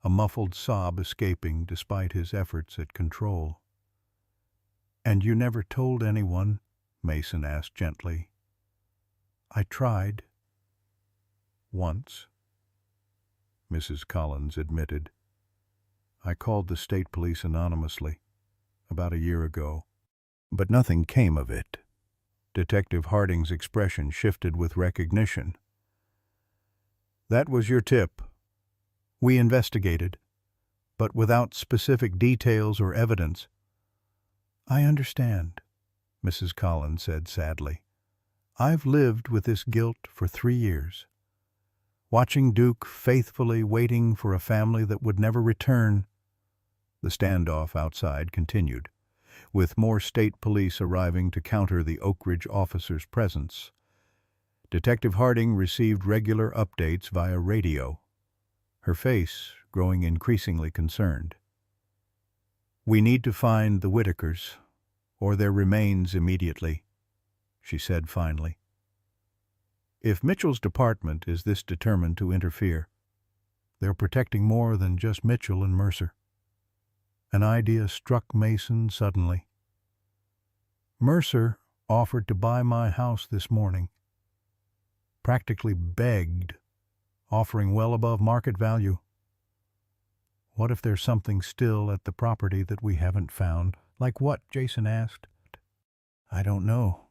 a muffled sob escaping despite his efforts at control. "And you never told anyone?" Mason asked gently. "I tried. Once," Mrs. Collins admitted. "I called the state police anonymously, about a year ago. But nothing came of it." Detective Harding's expression shifted with recognition. "That was your tip. We investigated, but without specific details or evidence." "I understand," Mrs. Collins said sadly. "I've lived with this guilt for 3 years. Watching Duke faithfully waiting for a family that would never return. The standoff outside continued, with more state police arriving to counter the Oak Ridge officers' presence. Detective Harding received regular updates via radio, her face growing increasingly concerned. "We need to find the Whitakers, or their remains immediately," she said finally. "If Mitchell's department is this determined to interfere, they're protecting more than just Mitchell and Mercer." An idea struck Mason suddenly. "Mercer offered to buy my house this morning. Practically begged, offering well above market value. What if there's something still at the property that we haven't found?" "Like what?" Jason asked. "I don't know,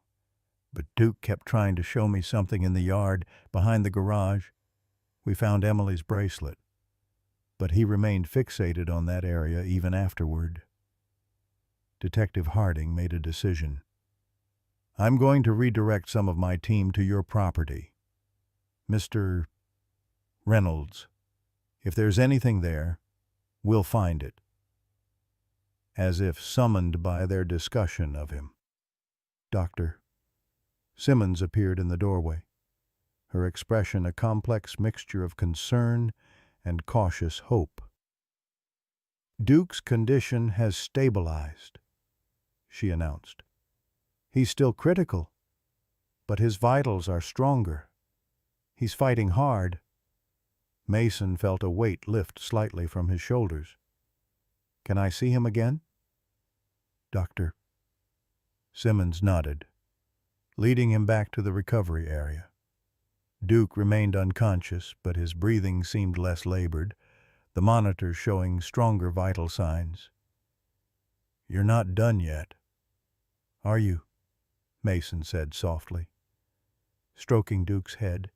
but Duke kept trying to show me something in the yard behind the garage. We found Emily's bracelet, but he remained fixated on that area even afterward." Detective Harding made a decision. "I'm going to redirect some of my team to your property. Mr. Reynolds, if there's anything there, we'll find it." As if summoned by their discussion of him, Dr. Simmons appeared in the doorway, her expression a complex mixture of concern and cautious hope. "Duke's condition has stabilized," she announced. "He's still critical, but his vitals are stronger. He's fighting hard." Mason felt a weight lift slightly from his shoulders. "Can I see him again?" Dr. Simmons nodded, leading him back to the recovery area. Duke remained unconscious, but his breathing seemed less labored, the monitors showing stronger vital signs. "You're not done yet, are you?" Mason said softly, stroking Duke's head.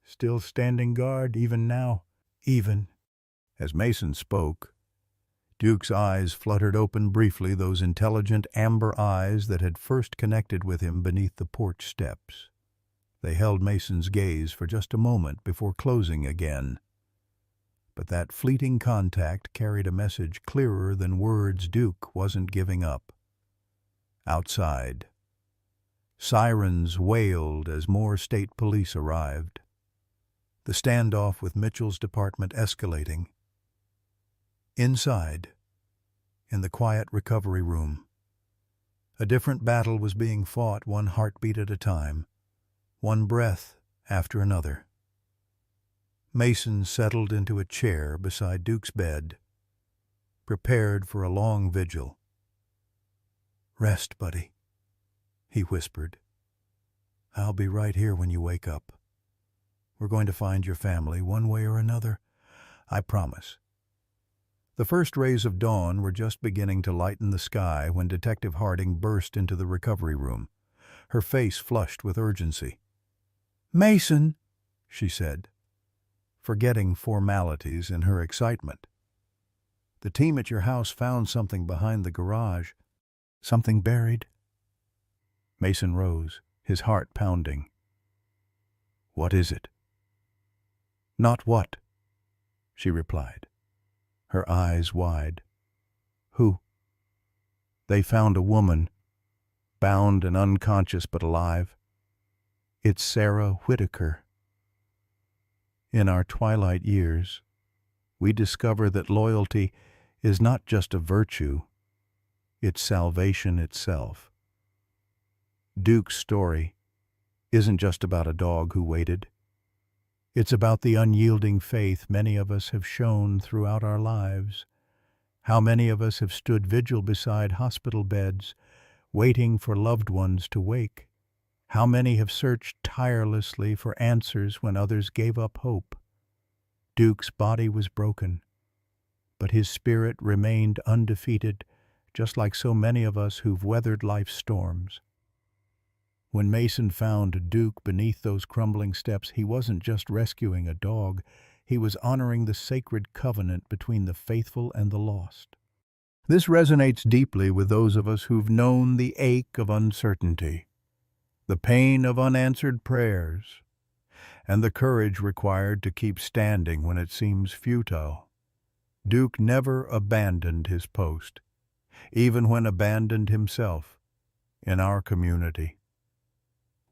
"Still standing guard even now?" "Even." As Mason spoke, Duke's eyes fluttered open briefly, those intelligent amber eyes that had first connected with him beneath the porch steps. They held Mason's gaze for just a moment before closing again. But that fleeting contact carried a message clearer than words. Duke wasn't giving up. Outside, sirens wailed as more state police arrived, the standoff with Mitchell's department escalating. Inside, in the quiet recovery room, a different battle was being fought, one heartbeat at a time, one breath after another. Mason settled into a chair beside Duke's bed, prepared for a long vigil. "Rest, buddy," he whispered. "I'll be right here when you wake up. We're going to find your family one way or another. I promise." The first rays of dawn were just beginning to lighten the sky when Detective Harding burst into the recovery room, her face flushed with urgency. "Mason," she said, forgetting formalities in her excitement. "The team at your house found something behind the garage. Something buried?" Mason rose, his heart pounding. "What is it?" "Not what," she replied, her eyes wide. "Who?" "They found a woman, bound and unconscious but alive. It's Sarah Whitaker. In our twilight years, we discover that loyalty is not just a virtue, it's salvation itself. Duke's story isn't just about a dog who waited. It's about the unyielding faith many of us have shown throughout our lives. How many of us have stood vigil beside hospital beds, waiting for loved ones to wake? How many have searched tirelessly for answers when others gave up hope? Duke's body was broken, but his spirit remained undefeated, just like so many of us who've weathered life's storms. When Mason found Duke beneath those crumbling steps, he wasn't just rescuing a dog, he was honoring the sacred covenant between the faithful and the lost. This resonates deeply with those of us who've known the ache of uncertainty, the pain of unanswered prayers, and the courage required to keep standing when it seems futile. Duke never abandoned his post, even when abandoned himself in our community.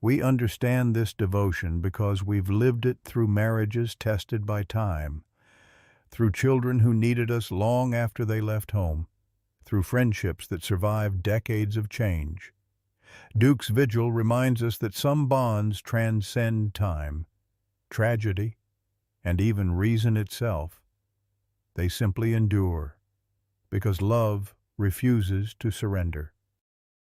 We understand this devotion because we've lived it through marriages tested by time, through children who needed us long after they left home, through friendships that survived decades of change. Duke's vigil reminds us that some bonds transcend time, tragedy, and even reason itself. They simply endure, because love refuses to surrender.